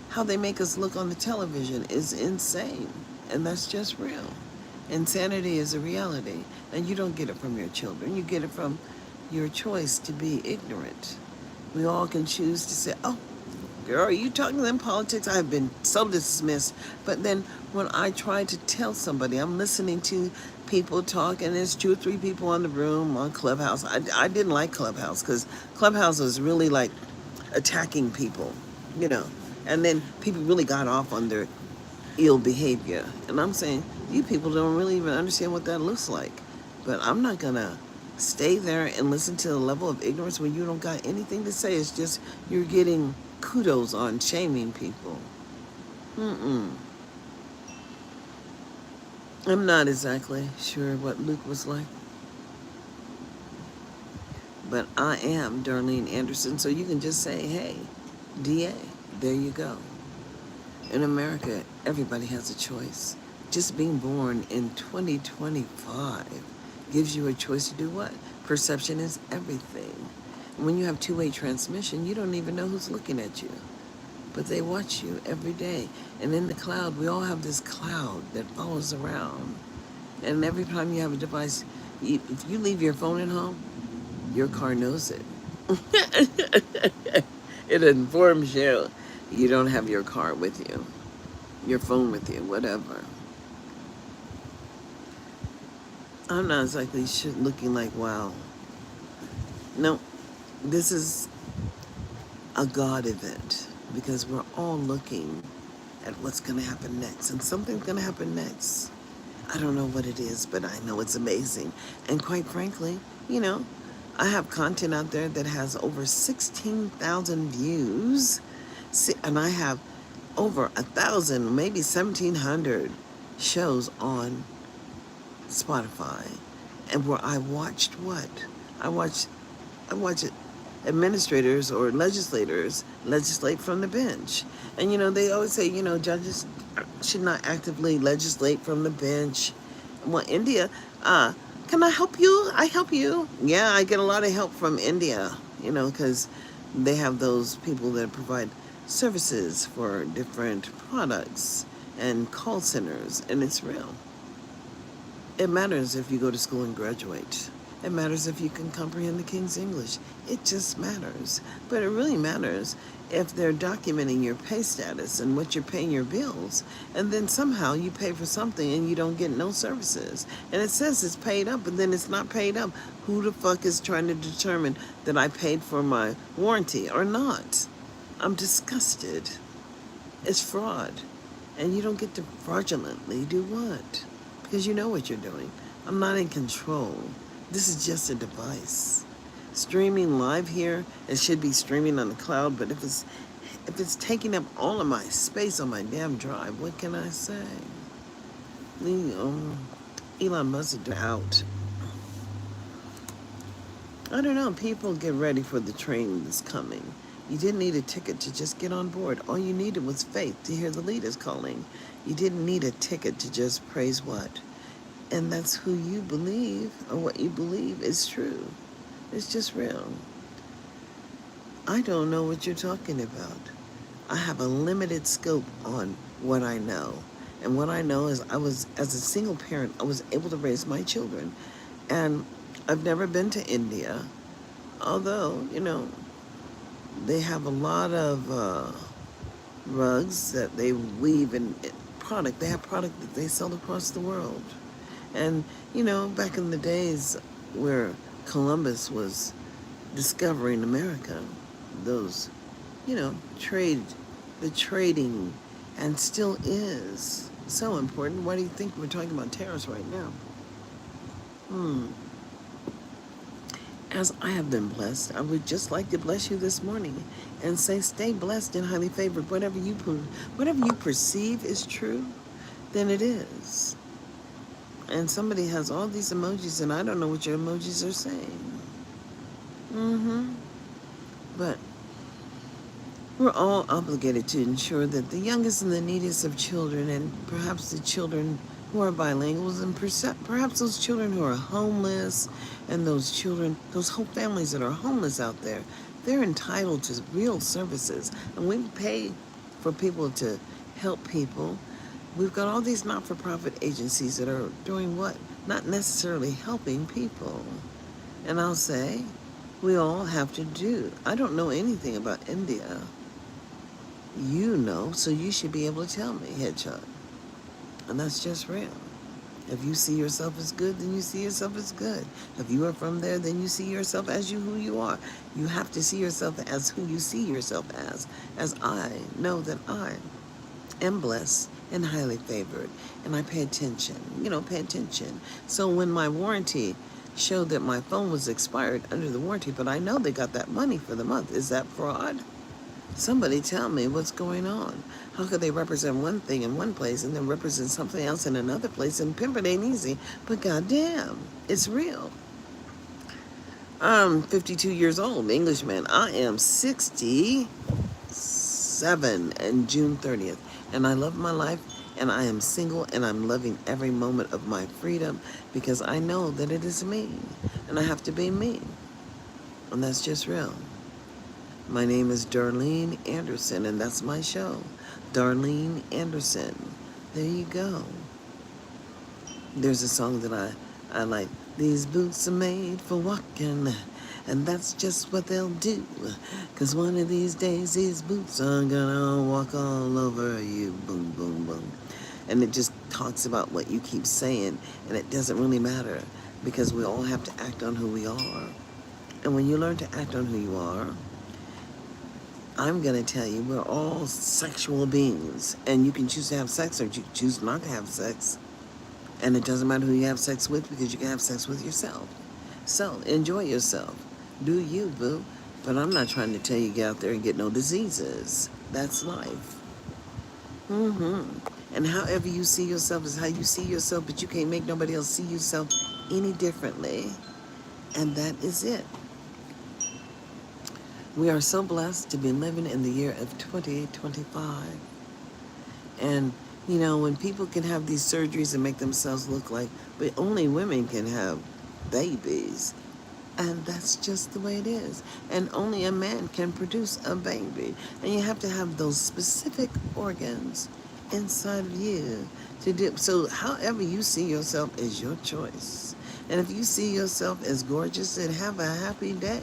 how they make us look on the television is insane. And that's just real. Insanity is a reality. And you don't get it from your children. You get it from your choice to be ignorant. We all can choose to say, oh, girl, are you talking to them politics? I've been so dismissed. But then when I try to tell somebody, I'm listening to people talk, and there's 2 or 3 people on the room on Clubhouse. I didn't like Clubhouse because Clubhouse was really like attacking people, And then people really got off on their ill behavior. And I'm saying, you people don't really even understand what that looks like. But I'm not going to stay there and listen to the level of ignorance when you don't got anything to say. It's just you're getting kudos on shaming people. I'm not exactly sure what Luke was like. But I am Darlene Anderson, so you can just say, hey, DA, there you go. In America, everybody has a choice. Just being born in 2025 gives you a choice to do what? Perception is everything. And when you have two-way transmission, you don't even know who's looking at you. But they watch you every day. And in the cloud, we all have this cloud that follows around. And every time you have a device, if you leave your phone at home, your car knows it. It informs you. You don't have your car with you, your phone with you, whatever. I'm not exactly looking like, wow. No, this is a God event because we're all looking at what's going to happen next. And something's going to happen next. I don't know what it is, but I know it's amazing. And quite frankly, I have content out there that has over 16,000 views. And I have over 1,000, maybe 1,700 shows on Spotify. And where I watched what? I watch administrators or legislators legislate from the bench. And, they always say, judges should not actively legislate from the bench. Well, India, can I help you? I help you. Yeah, I get a lot of help from India. because they have those people that provide services for different products and call centers, and it's real. It matters if you go to school and graduate. It matters if you can comprehend the King's English. It just matters. But it really matters if they're documenting your pay status and what you're paying your bills, and then somehow you pay for something and you don't get no services. And it says it's paid up, and then it's not paid up. Who the fuck is trying to determine that I paid for my warranty or not? I'm disgusted. It's fraud. And you don't get to fraudulently do what? Because you know what you're doing. I'm not in control. This is just a device. Streaming live here, it should be streaming on the cloud, but if it's taking up all of my space on my damn drive, what can I say? Elon Musk is out. I don't know, people get ready for the train that's coming. You didn't need a ticket to just get on board. All you needed was faith to hear the leaders calling. You didn't need a ticket to just praise what? And that's who you believe, or what you believe is true. It's just real. I don't know what you're talking about. I have a limited scope on what I know. And what I know is as a single parent, I was able to raise my children. And I've never been to India, although, they have a lot of rugs that they weave in product. They have product that they sell across the world. And, back in the days where Columbus was discovering America, those, the trading, and still is so important. Why do you think we're talking about tariffs right now? As I have been blessed, I would just like to bless you this morning and say, stay blessed and highly favored. Whatever you perceive is true, then it is. And somebody has all these emojis, and I don't know what your emojis are saying. But we're all obligated to ensure that the youngest and the neediest of children, and perhaps the children who are bilinguals, and perhaps those children who are homeless, and those whole families that are homeless out there, they're entitled to real services. And we pay for people to help people. We've got all these not-for-profit agencies that are doing what? Not necessarily helping people. And I'll say, we all have to do. I don't know anything about India. You know, so you should be able to tell me, Headshot. And that's just real. If you see yourself as good, then you see yourself as good. If you are from there, then you see yourself as who you are. You have to see yourself as who you see yourself as I know that I am blessed and highly favored. And I pay attention, pay attention. So when my warranty showed that my phone was expired under the warranty, but I know they got that money for the month, is that fraud? Somebody tell me what's going on. How could they represent one thing in one place and then represent something else in another place? And pimp it ain't easy, but goddamn, it's real. I'm 52 years old, Englishman. I am 67 and June 30th. And I love my life, and I am single, and I'm loving every moment of my freedom because I know that it is me, and I have to be me. And that's just real. My name is Darlene Anderson, and that's my show, Darlene Anderson. There you go. There's a song that I like. These boots are made for walking, and that's just what they'll do. 'Cause one of these days, these boots are gonna walk all over you. Boom, boom, boom. And it just talks about what you keep saying, and it doesn't really matter because we all have to act on who we are. And when you learn to act on who you are, I'm going to tell you, we're all sexual beings, and you can choose to have sex or you choose not to have sex. And it doesn't matter who you have sex with because you can have sex with yourself. So enjoy yourself. Do you, boo. But I'm not trying to tell you get out there and get no diseases. That's life. And however you see yourself is how you see yourself, but you can't make nobody else see yourself any differently. And that is it. We are so blessed to be living in the year of 2025. And, when people can have these surgeries and make themselves look like, but only women can have babies. And that's just the way it is. And only a man can produce a baby. And you have to have those specific organs inside of you to do. So however you see yourself is your choice. And if you see yourself as gorgeous, then have a happy day.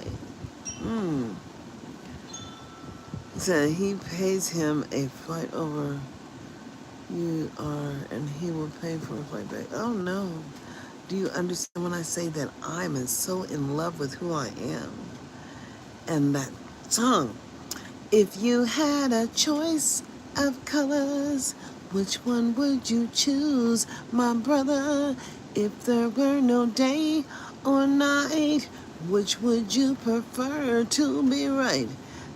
Mm. So he pays him a flight over you are, and he will pay for a flight back. Oh no. Do you understand when I say that I'm so in love with who I am? And that song, if you had a choice of colors, which one would you choose, my brother? If there were no day or night, which would you prefer to be right?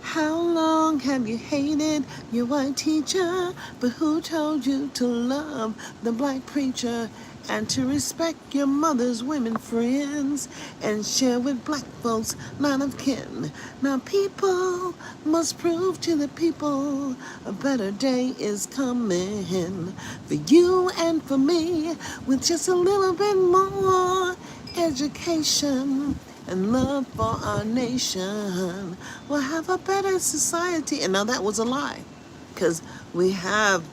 How long have you hated your white teacher? But who told you to love the black preacher? And to respect your mother's women friends and share with black folks not of kin. Now people must prove to the people a better day is coming for you and for me, with just a little bit more education and love for our nation. We'll have a better society. And now that was a lie, because we have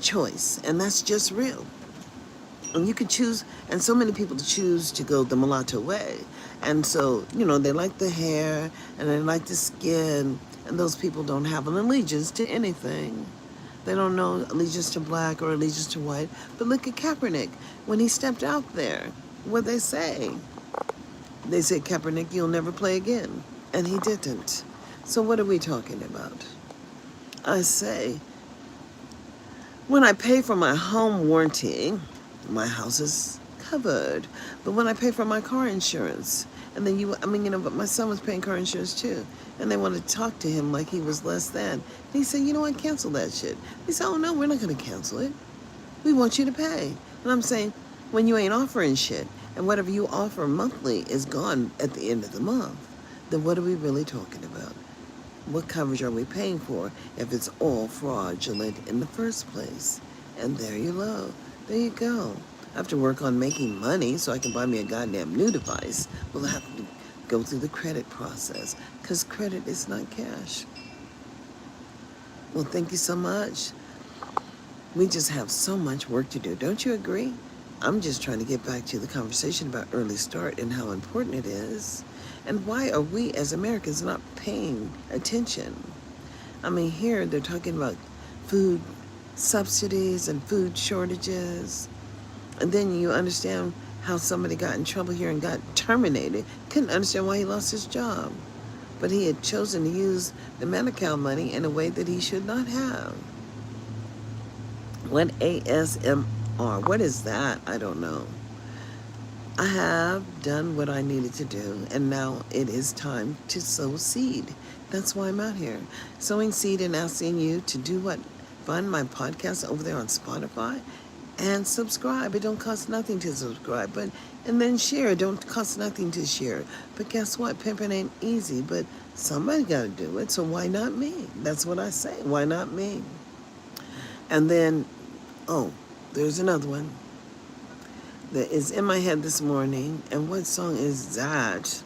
choice, and that's just real. And you could choose, and so many people choose to go the mulatto way. And so, they like the hair and they like the skin, and those people don't have an allegiance to anything. They don't know allegiance to black or allegiance to white. But look at Kaepernick. When he stepped out there, what'd they say? They said, Kaepernick, you'll never play again. And he didn't. So what are we talking about? I say, when I pay for my home warranty, my house is covered. But when I pay for my car insurance, and then but my son was paying car insurance too. And they wanted to talk to him like he was less than. And he said, what, cancel that shit. He said, oh no, we're not gonna cancel it. We want you to pay. And I'm saying, when you ain't offering shit, and whatever you offer monthly is gone at the end of the month, then what are we really talking about? What coverage are we paying for if it's all fraudulent in the first place? And there you go. There you go. I have to work on making money so I can buy me a goddamn new device. We'll have to go through the credit process, because credit is not cash. Well, thank you so much. We just have so much work to do. Don't you agree? I'm just trying to get back to the conversation about early start and how important it is. And why are we as Americans not paying attention? Here they're talking about food subsidies and food shortages. And then you understand how somebody got in trouble here and got terminated. Couldn't understand why he lost his job. But he had chosen to use the Medi-Cal money in a way that he should not have. What ASMR? What is that? I don't know. I have done what I needed to do, and now it is time to sow seed. That's why I'm out here. Sowing seed and asking you to do what? Find my podcast over there on Spotify and subscribe. It don't cost nothing to subscribe, and then share. It don't cost nothing to share. But guess what? Pimping ain't easy, but somebody got to do it, so why not me? That's what I say. Why not me? And then, there's another one that is in my head this morning. And what song is that?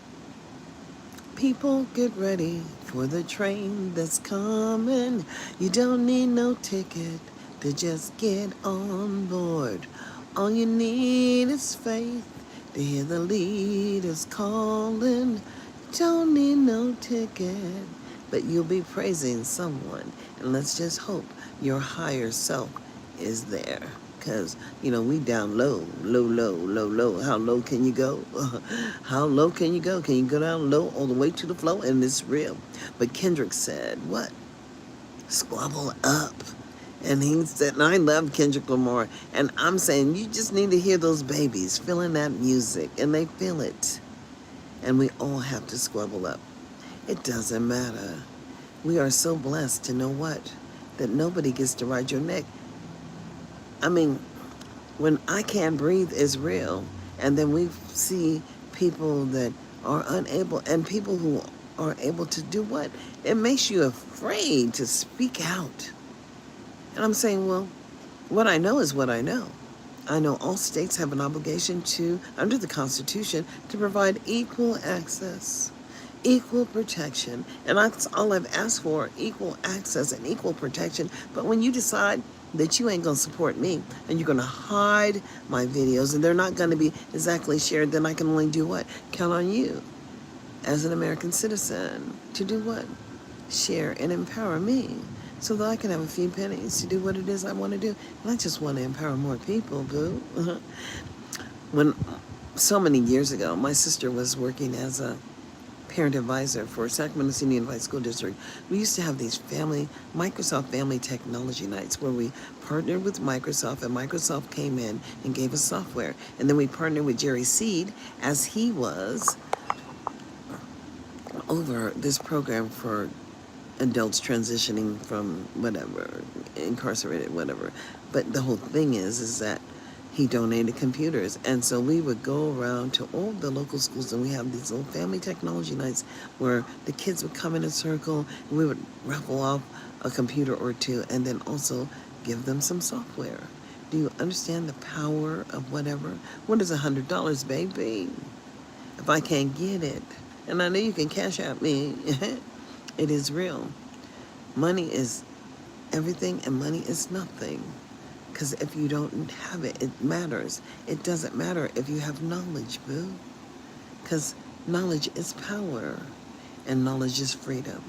People, get ready for the train that's coming. You don't need no ticket to just get on board. All you need is faith to hear the leaders calling. Don't need no ticket, but you'll be praising someone. And let's just hope your higher self is there. Because, we down low. How low can you go? How low can you go? Can you go down low all the way to the flow? And it's real. But Kendrick said, what? Squabble up. And he said, and I love Kendrick Lamar. And I'm saying, you just need to hear those babies feeling that music. And they feel it. And we all have to squabble up. It doesn't matter. We are so blessed to know what? That nobody gets to ride your neck. When I can't breathe is real, and then we see people that are unable, and people who are able to do what? It makes you afraid to speak out. And I'm saying, well, what I know is what I know. I know all states have an obligation to, under the Constitution, to provide equal access, equal protection. And that's all I've asked for, equal access and equal protection. But when you decide that you ain't going to support me and you're going to hide my videos and they're not going to be exactly shared, then I can only do what? Count on you as an American citizen to do what? Share and empower me so that I can have a few pennies to do what it is I want to do. And I just want to empower more people, boo. When so many years ago, my sister was working as a parent advisor for Sacramento Senior Unified School District. We used to have these Microsoft Family Technology Nights where we partnered with Microsoft, and Microsoft came in and gave us software. And then we partnered with Jerry Seed as he was over this program for adults transitioning from whatever, incarcerated, whatever. But the whole thing is that he donated computers. And so we would go around to all the local schools and we have these little family technology nights where the kids would come in a circle and we would raffle off a computer or two and then also give them some software. Do you understand the power of whatever? What is $100, baby? If I can't get it. And I know you can cash out me. It is real. Money is everything and money is nothing. Because if you don't have it, it matters. It doesn't matter if you have knowledge, boo. Because knowledge is power and knowledge is freedom.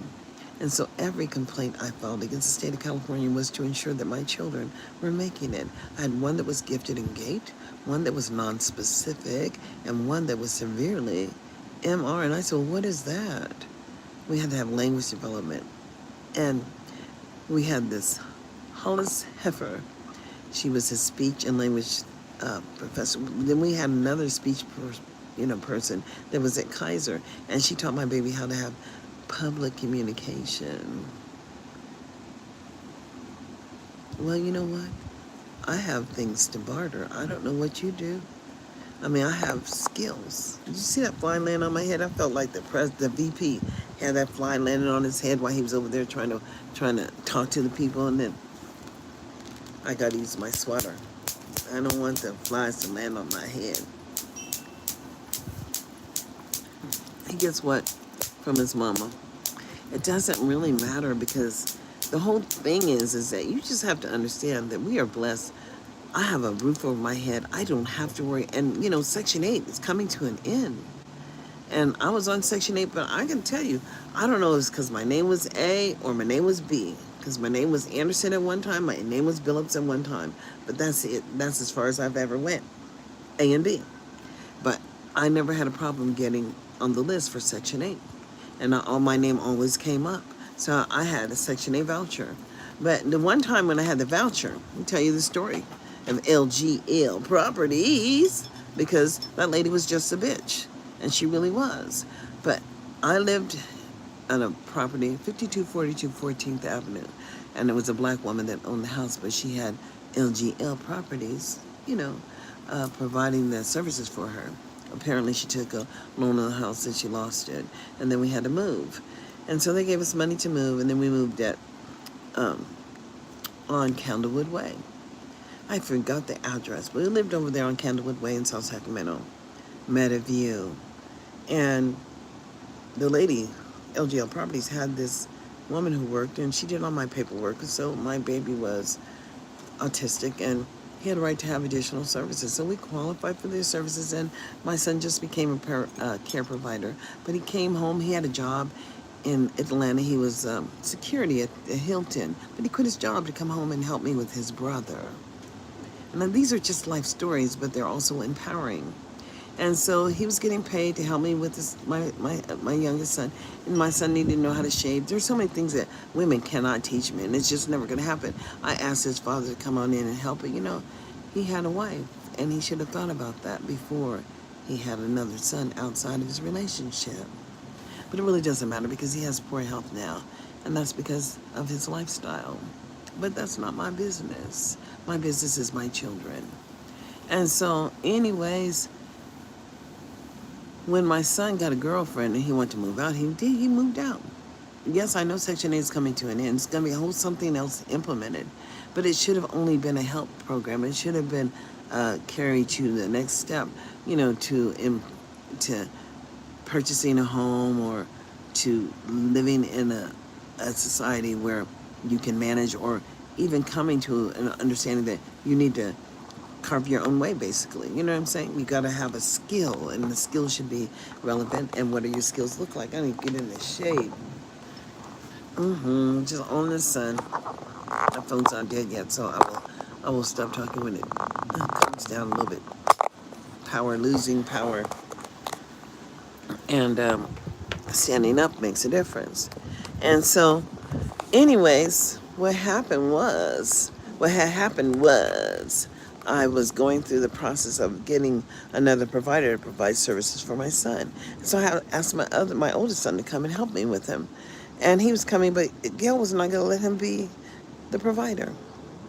And so every complaint I filed against the state of California was to ensure that my children were making it. I had one that was gifted and gate, one that was non-specific, and one that was severely MR. And I said, well, what is that? We had to have language development. And we had this Hollis Heifer. She was a speech and language professor. Then we had another speech person that was at Kaiser, and she taught my baby how to have public communication. Well, you know what? I have things to barter. I don't know what you do. I mean, I have skills. Did you see that fly land on my head? I felt like the VP had that fly landing on his head while he was over there trying to talk to the people, and then I gotta use my sweater. I don't want the flies to land on my head. He gets what from his mama. It doesn't really matter because the whole thing is that you just have to understand that we are blessed. I have a roof over my head. I don't have to worry. And, Section 8 is coming to an end. And I was on Section 8, but I can tell you, I don't know if it's because my name was A or my name was B. Because my name was Anderson at one time, my name was Billups at one time. But that's it. That's as far as I've ever went, A and B. But I never had a problem getting on the list for Section 8. And my name always came up. So I had a Section 8 voucher. But the one time when I had the voucher, let me tell you the story of LGL Properties, because that lady was just a bitch. And she really was. But I lived on a property, 5242 14th Avenue. And there was a black woman that owned the house, but she had LGL Properties, providing the services for her. Apparently she took a loan on the house and she lost it. And then we had to move. And so they gave us money to move, and then we moved at on Candlewood Way. I forgot the address, but we lived over there on Candlewood Way in South Sacramento. Meadowview. And the lady, LGL Properties, had this woman who worked, and she did all my paperwork. So my baby was autistic, and he had a right to have additional services. So we qualified for their services, and my son just became a care provider. But he came home. He had a job in Atlanta. He was security at the Hilton, but he quit his job to come home and help me with his brother. And then these are just life stories, but they're also empowering. And so he was getting paid to help me with my youngest son. And my son needed to know how to shave. There's so many things that women cannot teach men. It's just never going to happen. I asked his father to come on in and help, but he had a wife, and he should have thought about that before he had another son outside of his relationship. But it really doesn't matter because he has poor health now, and that's because of his lifestyle. But that's not my business. My business is my children. And so, anyways, when my son got a girlfriend and he wanted to move out, he moved out. Yes, I know Section 8 is coming to an end. It's going to be something else implemented. But it should have only been a help program. It should have been carry to the next step, to purchasing a home or to living in a society where you can manage, or even coming to an understanding that you need to carve your own way, basically. You know what I'm saying? You got to have a skill, and the skill should be relevant. And what do your skills look like? I need to get in the shade. Just on the sun. My phone's not dead yet, so I will stop talking when it comes down a little bit. Power, losing power, and standing up makes a difference. And so, anyways, what had happened was, I was going through the process of getting another provider to provide services for my son. So I asked my oldest son to come and help me with him. And he was coming, but Gail was not going to let him be the provider.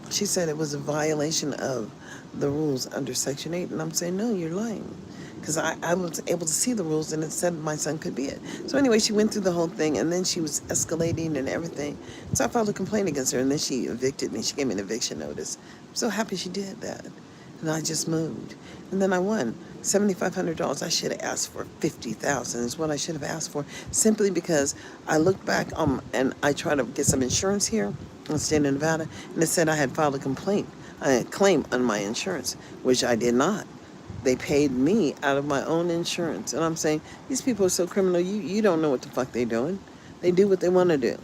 She said it was a violation of the rules under Section 8. And I'm saying, no, you're lying. Because I was able to see the rules, and it said my son could be it. So anyway, she went through the whole thing, and then she was escalating and everything. So I filed a complaint against her, and then she evicted me. She gave me an eviction notice. I'm so happy she did that. And I just moved. And then I won $7,500. I should have asked for $50,000 is what I should have asked for, simply because I looked back and I tried to get some insurance here in the state of Nevada, and it said I had filed a claim on my insurance, which I did not. They paid me out of my own insurance. And I'm saying, these people are so criminal, you don't know what the fuck they're doing. They do what they want to do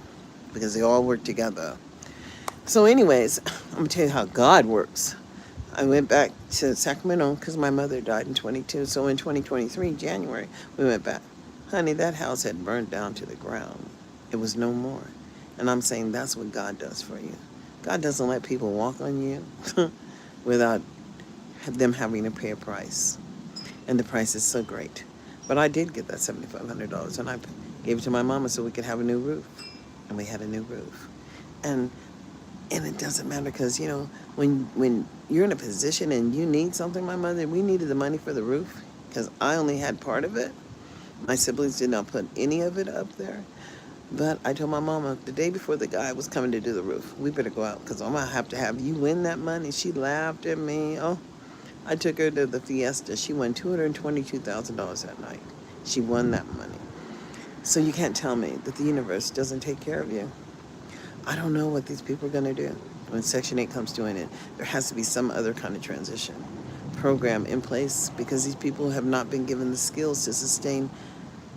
because they all work together. So anyways, I'm going to tell you how God works. I went back to Sacramento because my mother died in 22. So in 2023, January, we went back. Honey, that house had burned down to the ground. It was no more. And I'm saying that's what God does for you. God doesn't let people walk on you without them having to pay a price. And the price is so great. But I did get that $7,500, and I gave it to my mama so we could have a new roof. And we had a new roof. And it doesn't matter, because, when you're in a position and you need something, we needed the money for the roof because I only had part of it. My siblings did not put any of it up there. But I told my mama the day before the guy was coming to do the roof, we better go out because I'm going to have you win that money. She laughed at me. Oh, I took her to the Fiesta. She won $222,000 that night. She won that money. So you can't tell me that the universe doesn't take care of you. I don't know what these people are going to do when Section 8 comes doing it. There has to be some other kind of transition program in place, because these people have not been given the skills to sustain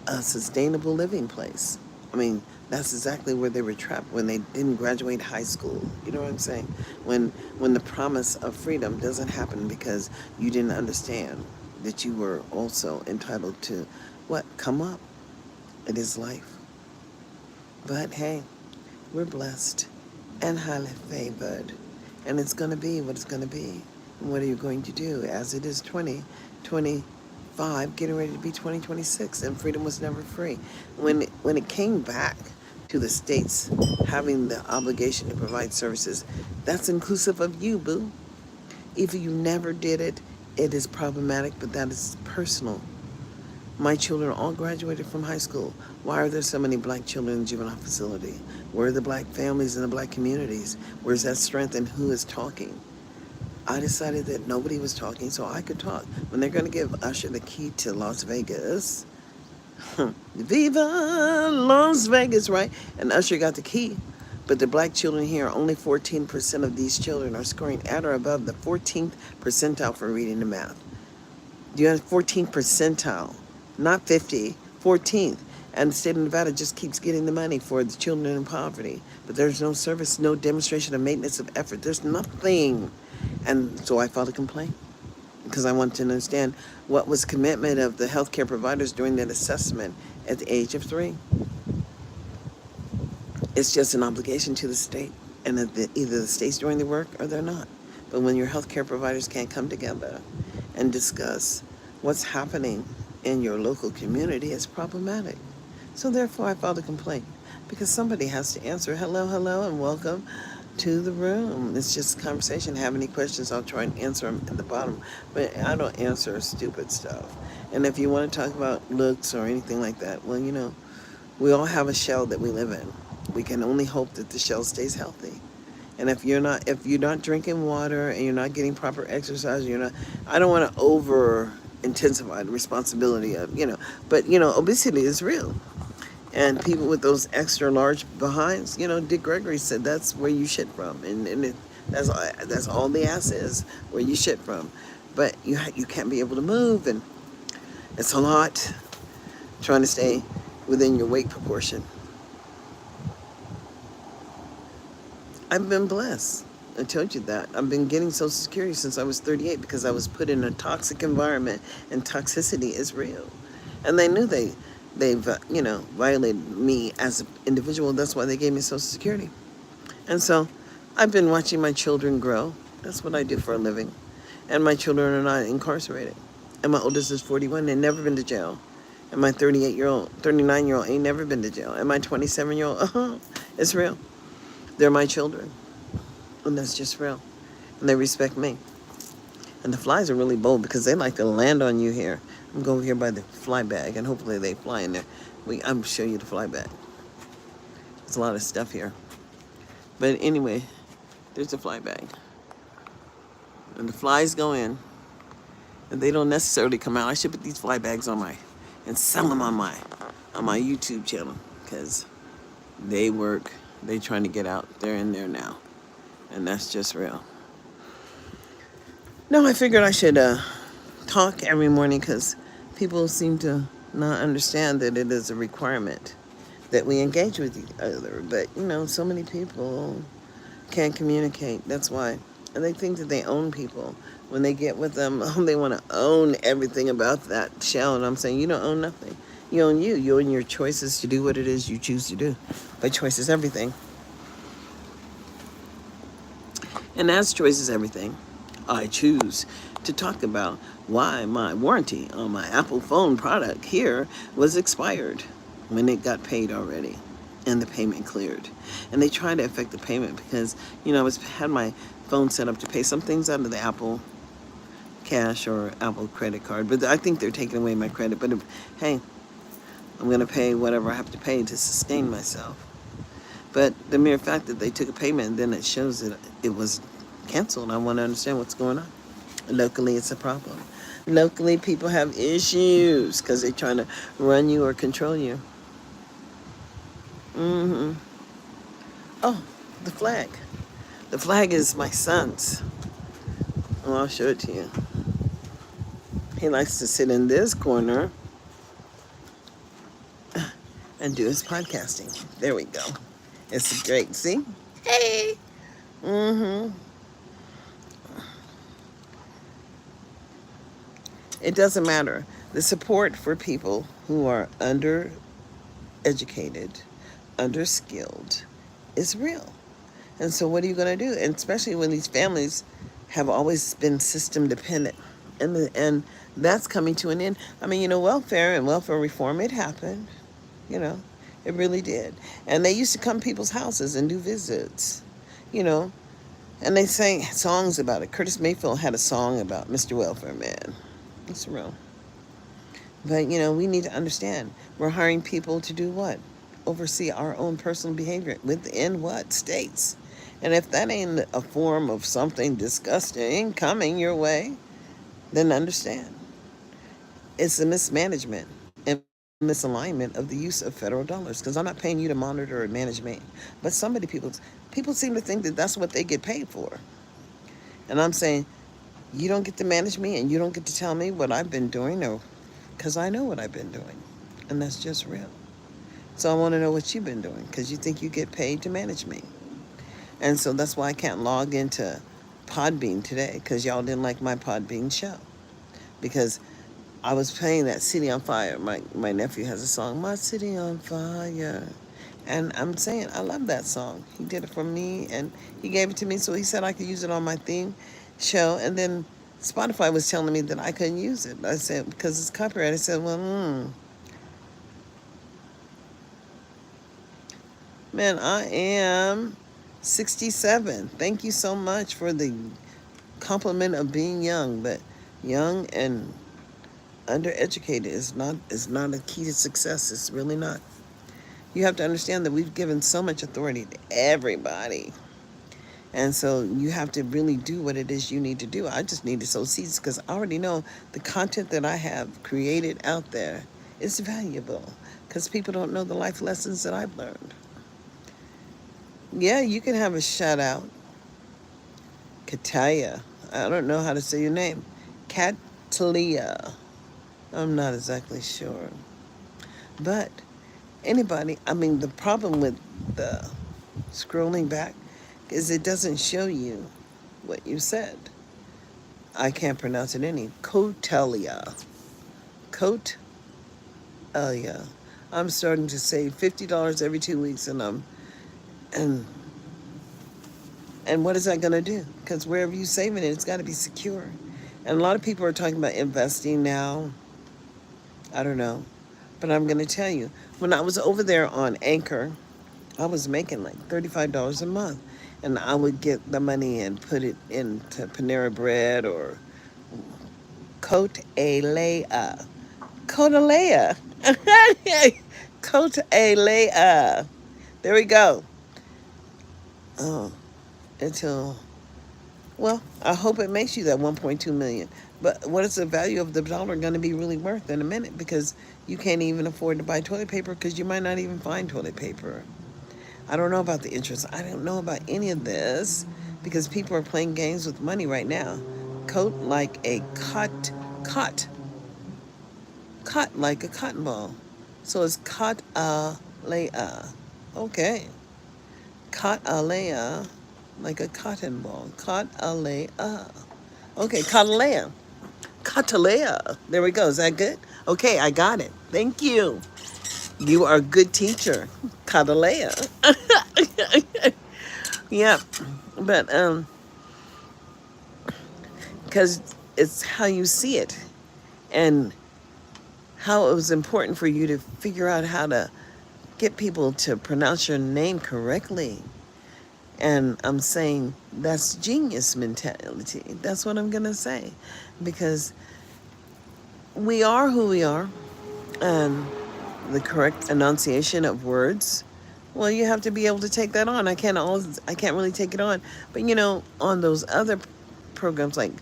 a sustainable living place. I mean, that's exactly where they were trapped when they didn't graduate high school. You know what I'm saying? When the promise of freedom doesn't happen because you didn't understand that you were also entitled to come up. It is life. But hey, we're blessed and highly favored, and it's going to be what it's going to be. And what are you going to do? As it is 2025, getting ready to be 2026, and freedom was never free. When it came back to the states having the obligation to provide services, that's inclusive of you, boo. If you never did it, it is problematic, but that is personal. My children all graduated from high school. Why are there so many black children in the juvenile facility? Where are the black families in the black communities? Where's that strength, and who is talking? I decided that nobody was talking, so I could talk. When they're going to give Usher the key to Las Vegas, Viva Las Vegas, right? And Usher got the key. But the black children here, only 14% of these children are scoring at or above the 14th percentile for reading and math. You have 14th percentile, not 50, 14th. And the state of Nevada just keeps getting the money for the children in poverty. But there's no service, no demonstration of maintenance of effort. There's nothing. And so I filed a complaint because I wanted to understand what was commitment of the healthcare providers during that assessment at the age of 3. It's just an obligation to the state, and either the state's doing the work or they're not. But when your healthcare providers can't come together and discuss what's happening in your local community, it's problematic. So therefore, I filed a complaint because somebody has to answer. Hello, and welcome to the room. It's just a conversation. Have any questions, I'll try and answer them at the bottom. But I don't answer stupid stuff. And if you want to talk about looks or anything like that, well, we all have a shell that we live in. We can only hope that the shell stays healthy. And if you're not drinking water and you're not getting proper exercise, I don't want to over intensify the responsibility of, but obesity is real. And people with those extra large behinds, Dick Gregory said that's where you shit from, that's all the ass is, where you shit from. But you can't be able to move, and it's a lot trying to stay within your weight proportion. I've been blessed. I told you that. I've been getting Social Security since I was 38 because I was put in a toxic environment, and toxicity is real. And they knew they've violated me as an individual. That's why they gave me Social Security. And so I've been watching my children grow. That's what I do for a living. And my children are not incarcerated. And my oldest is 41. They've never been to jail. And my 39-year-old ain't never been to jail. And my 27-year-old, it's real. They're my children. And that's just real. And they respect me. And the flies are really bold because they like to land on you here. I'm going over here by the fly bag, and hopefully they fly in there. I'm show you the fly bag. There's a lot of stuff here. But anyway, there's a fly bag. And the flies go in, and they don't necessarily come out. I should put these fly bags and sell them on my YouTube channel, because they work. They trying to get out. They're in there now. And that's just real. No, I figured I should talk every morning because people seem to not understand that it is a requirement that we engage with each other. But, so many people can't communicate. That's why. And they think that they own people. When they get with them, they want to own everything about that shell. And I'm saying, you don't own nothing. You own you. You own your choices to do what it is you choose to do. But choice is everything. And as choice is everything, I choose to talk about why my warranty on my Apple phone product here was expired when it got paid already and the payment cleared. And they tried to affect the payment because, I had my phone set up to pay some things out of the Apple Cash or Apple credit card. But I think they're taking away my credit. But hey, I'm going to pay whatever I have to pay to sustain myself. But the mere fact that they took a payment, then it shows that it was canceled. I want to understand what's going on. Locally, it's a problem. Locally, people have issues because they're trying to run you or control you. Oh, the flag. The flag is my son's. Well, I'll show it to you. He likes to sit in this corner and do his podcasting. There we go. It's great. See? Hey. It doesn't matter. The support for people who are undereducated, underskilled, is real. And so what are you going to do? And especially when these families have always been system dependent. And that's coming to an end. I mean, welfare and welfare reform, it happened. It really did. And they used to come to people's houses and do visits, and they sang songs about it. Curtis Mayfield had a song about Mr. Welfare Man. It's real. But, we need to understand. We're hiring people to do what? Oversee our own personal behavior within what? States. And if that ain't a form of something disgusting coming your way, then understand. It's a mismanagement and misalignment of the use of federal dollars. Because I'm not paying you to monitor or manage me. But people seem to think that that's what they get paid for. And I'm saying, you don't get to manage me and you don't get to tell me what I've been doing, or because I know what I've been doing. And that's just real. So I want to know what you've been doing, because you think you get paid to manage me. And so that's why I can't log into Podbean today, because y'all didn't like my Podbean show. Because I was playing that City on Fire. My nephew has a song, My City on Fire. And I'm saying, I love that song. He did it for me, and he gave it to me, so he said I could use it on my theme show. And then Spotify was telling me that I couldn't use it. I said, because it's copyright. I said, well, Man, I am 67. Thank you so much for the compliment of being young, but young and undereducated is not a key to success. It's really not. You have to understand that we've given so much authority to everybody. And so you have to really do what it is you need to do. I just need to sow seeds because I already know the content that I have created out there is valuable because people don't know the life lessons that I've learned. Yeah, you can have a shout out. Kataya. I don't know how to say your name. Catalia. I'm not exactly sure. But anybody, I mean, the problem with the scrolling back is it doesn't show you what you said. I can't pronounce it any. Cotelia. Cotelia. I'm starting to save $50 every 2 weeks, and and what is that going to do? Because wherever you're saving it, it's got to be secure. And a lot of people are talking about investing now. I don't know. But I'm going to tell you, when I was over there on Anchor, I was making like $35 a month. And I would get the money and put it into Panera Bread or Cote-A-Lea. Cote-A-Lea. Cote-A-Lea. There we go. Oh, until, well, I hope it makes you that 1.2 million. But what is the value of the dollar going to be really worth in a minute? Because you can't even afford to buy toilet paper because you might not even find toilet paper. I don't know about the interest. I don't know about any of this because people are playing games with money right now. Coat like a cot like a cotton ball. So it's Cote-A-Lea. Okay. Cote-A-Lea like a cotton ball. Cote-A-Lea. Okay, Cote-A-Lea. Cote-A-Lea. There we go. Is that good? Okay, I got it. Thank you. You are a good teacher. Cote-A-Lea. Yeah. But because it's how you see it and how it was important for you to figure out how to get people to pronounce your name correctly. And I'm saying that's genius mentality. That's what I'm going to say. Because we are who we are. And the correct enunciation of words, well, you have to be able to take that on. I can't really take it on. But, on those other programs like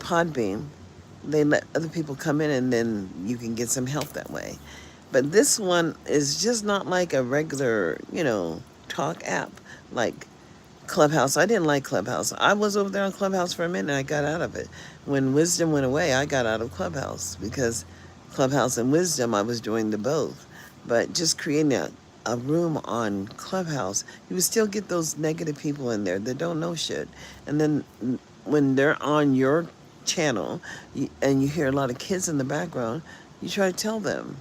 Podbean, they let other people come in and then you can get some help that way. But this one is just not like a regular, talk app like Clubhouse. I didn't like Clubhouse. I was over there on Clubhouse for a minute and I got out of it. When Wisdom went away, I got out of Clubhouse because Clubhouse and Wisdom, I was doing the both. But just creating a room on Clubhouse, you would still get those negative people in there that don't know shit. And then when they're on your channel and you hear a lot of kids in the background, you try to tell them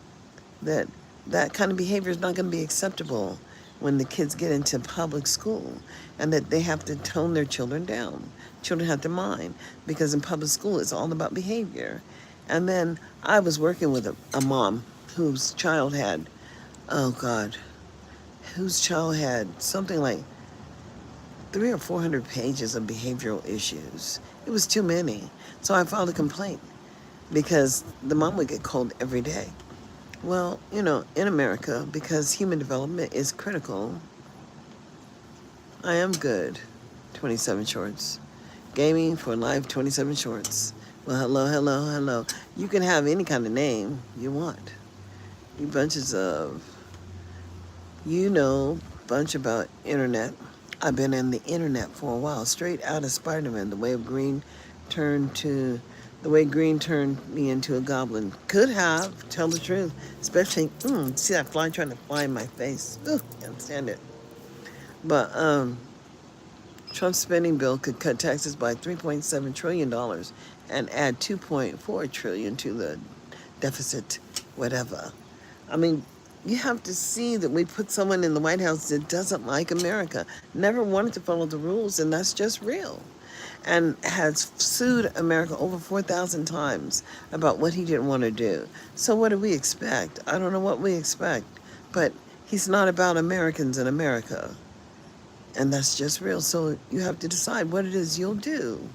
that that kind of behavior is not going to be acceptable when the kids get into public school, and that they have to tone their children down. Children have to mind, because in public school it's all about behavior. And then I was working with a mom whose child had, whose child had something like 300 or 400 pages of behavioral issues. It was too many. So I filed a complaint because the mom would get called every day. Well, in America, because human development is critical, I am good. 27 shorts. Gaming for life, 27 shorts. Well, hello. You can have any kind of name you want. You bunches of, bunch about internet. I've been in the internet for a while, straight out of Spider-Man, the way Green turned me into a goblin. Could have, tell the truth. Especially, see that fly trying to fly in my face. Ugh, can't stand it. But Trump's spending bill could cut taxes by $3.7 trillion and add $2.4 trillion to the deficit, whatever. I mean, you have to see that we put someone in the White House that doesn't like America, never wanted to follow the rules, and that's just real. And has sued America over 4,000 times about what he didn't want to do. So what do we expect? I don't know what we expect, but he's not about Americans in America. And that's just real. So you have to decide what it is you'll do.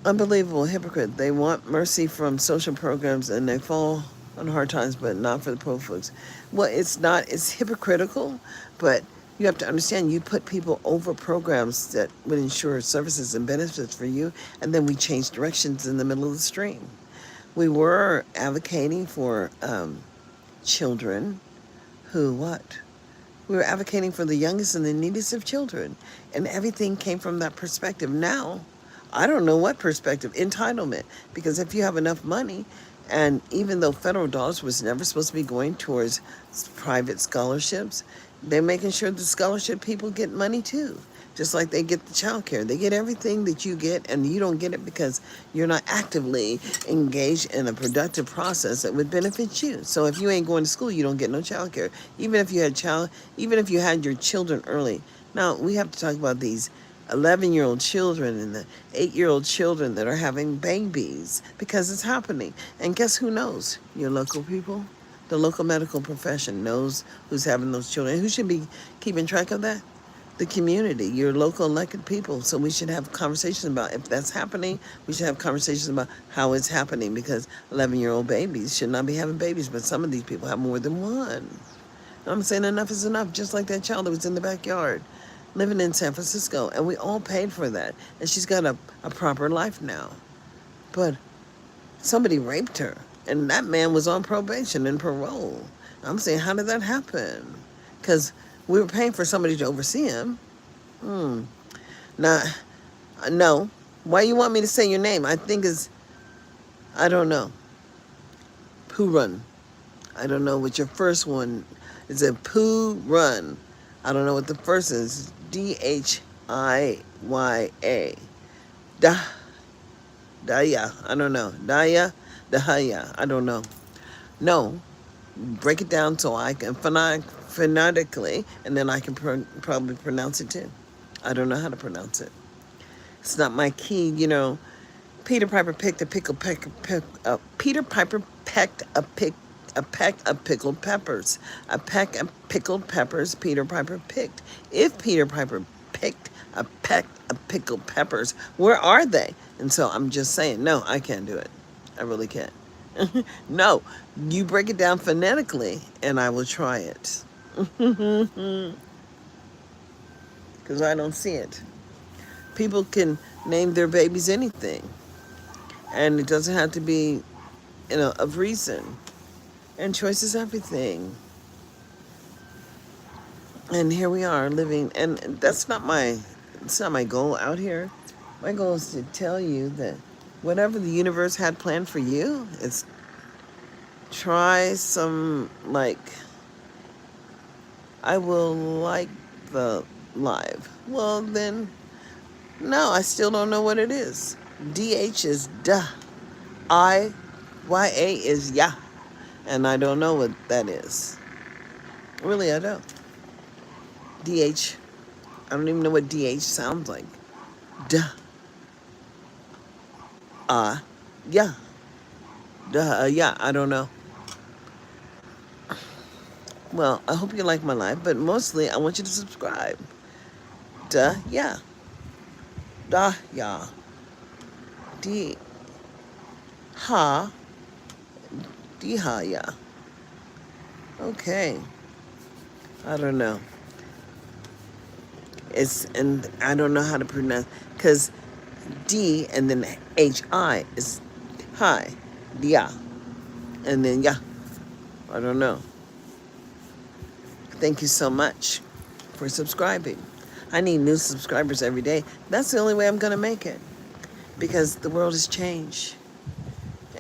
Unbelievable hypocrite. They want mercy from social programs and they fall on hard times, but not for the poor folks. Well, it's not, it's hypocritical, but You have to understand, you put people over programs that would ensure services and benefits for you, and then we changed directions in the middle of the stream. We were advocating for children who what? We were advocating for the youngest and the neediest of children, and everything came from that perspective. Now, I don't know what perspective, entitlement, because if you have enough money, and even though federal dollars was never supposed to be going towards private scholarships, they're making sure the scholarship people get money too. Just like they get the child care. They get everything that you get, and you don't get it because you're not actively engaged in a productive process that would benefit you. So if you ain't going to school, you don't get no child care. Even if you had your children early. Now, we have to talk about these 11-year-old children and the 8-year-old children that are having babies, because it's happening. And guess who knows? Your local people. The local medical profession knows who's having those children. Who should be keeping track of that? The community, your local elected people. So we should have conversations about if that's happening. We should have conversations about how it's happening, because 11-year-old babies should not be having babies, but some of these people have more than one. I'm saying enough is enough, just like that child that was in the backyard living in San Francisco, and we all paid for that, and she's got a proper life now. But somebody raped her, and that man was on probation and parole. I'm saying, how did that happen? Because we were paying for somebody to oversee him. Now, no. Why you want me to say your name? I think I don't know. Pooh Run. I don't know what your first one is. A Pooh Run. I don't know what the first is. Dhiyya. Daya. I don't know. Dahaya. I don't know. No. Break it down so I can phonetically, and then I can probably pronounce it too. I don't know how to pronounce it. It's not my key, you know. Peter Piper picked a pickle peck. Peter Piper pecked a peck of pickled peppers. A peck of pickled peppers Peter Piper picked. If Peter Piper picked a peck of pickled peppers, where are they? And so I'm just saying, no, I can't do it. I really can't. No, you break it down phonetically, and I will try it. Because I don't see it. People can name their babies anything, and it doesn't have to be, of reason. And choice is everything. And here we are living, and it's not my goal out here. My goal is to tell you that whatever the universe had planned for you, it's try some, I will like the live. Well, then, no, I still don't know what it is. DH is duh. IYA is yeah. And I don't know what that is. Really, I don't. DH, I don't even know what DH sounds like. Duh. Yeah. Duh, yeah, I don't know. Well, I hope you like my life, but mostly I want you to subscribe. Duh, yeah. Duh, yeah. Ha. Ha, yeah. Okay. I don't know. And I don't know how to pronounce, because D and then HI is hi. Yeah. And then yeah. I don't know. Thank you so much for subscribing. I need new subscribers every day. That's the only way I'm going to make it, because the world has changed.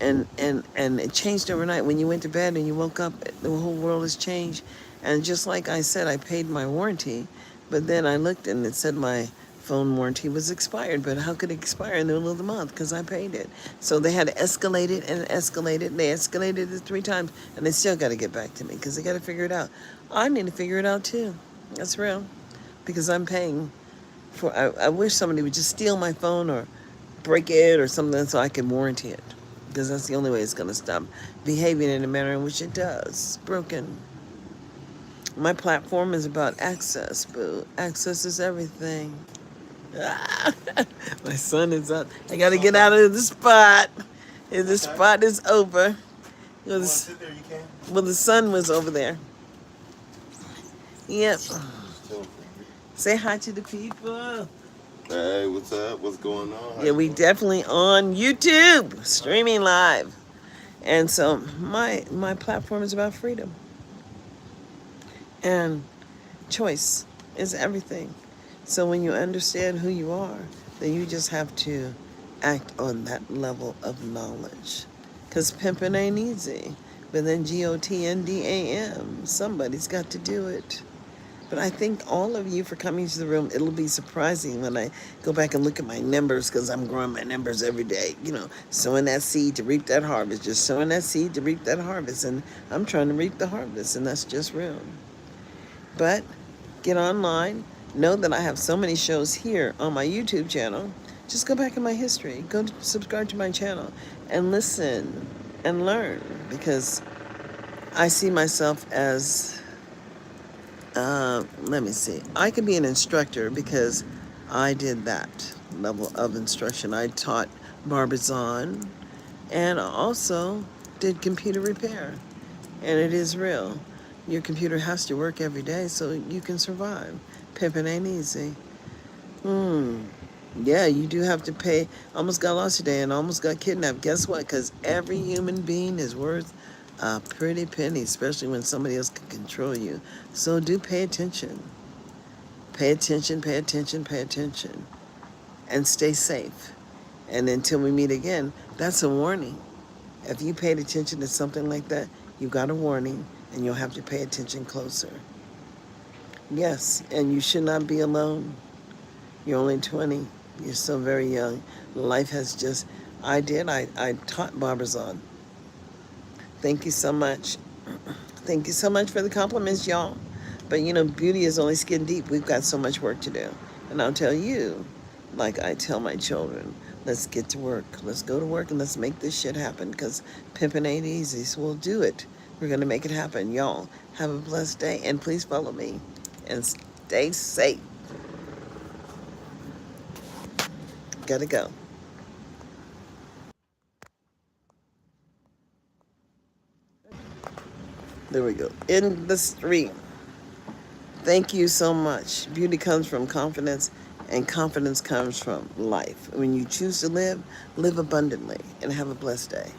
And it changed overnight. When you went to bed and you woke up, the whole world has changed. And just like I said, I paid my warranty, but then I looked and it said my phone warranty was expired. But how could it expire in the middle of the month? Because I paid it. So they had to escalate it and escalate it. They escalated it 3 times, and they still got to get back to me because they got to figure it out. I need to figure it out too. That's real, because I'm paying for. I wish somebody would just steal my phone or break it or something so I can warranty it, because that's the only way it's going to stop behaving in a manner in which it does. It's broken. My platform is about access, boo. Access is everything. My son is up. I got to get out of the spot. If the spot is over. You want to sit there, you can. Well, the sun was over there. Yep. Say hi to the people. Hey, what's up? What's going on? How Yeah, you we doing? definitely on YouTube, streaming live. And so my platform is about freedom. And choice is everything. So when you understand who you are, then you just have to act on that level of knowledge. Because pimping ain't easy. But then GOTNDAM, somebody's got to do it. But I thank all of you for coming to the room. It'll be surprising when I go back and look at my numbers because I'm growing my numbers every day. You know, sowing that seed to reap that harvest, just sowing that seed to reap that harvest. And I'm trying to reap the harvest, and that's just real. But get online. Know that I have so many shows here on my YouTube channel. Just go back in my history. Go to, subscribe to my channel and listen and learn because I see myself as, let me see, I could be an instructor because I did that level of instruction. I taught Barbizon and I also did computer repair. And it is real. Your computer has to work every day so you can survive. Pimping ain't easy. Yeah, you do have to pay. Almost got lost today and almost got kidnapped. Guess what? Because every human being is worth a pretty penny, especially when somebody else can control you. So do pay attention. Pay attention, pay attention, pay attention. And stay safe. And until we meet again, that's a warning. If you paid attention to something like that, you got a warning and you'll have to pay attention closer. Yes, and you should not be alone. You're only 20. You're still very young. Life has just, I taught Barbizon. Thank you so much. Thank you so much for the compliments, y'all. But you know, beauty is only skin deep. We've got so much work to do. And I'll tell you, like I tell my children, let's get to work. Let's go to work and let's make this shit happen because pimping ain't easy. So we'll do it. We're going to make it happen. Y'all have a blessed day and please follow me and stay safe. Gotta go. There we go. In the stream. Thank you so much. Beauty comes from confidence, and confidence comes from life. When you choose to live, live abundantly, and have a blessed day.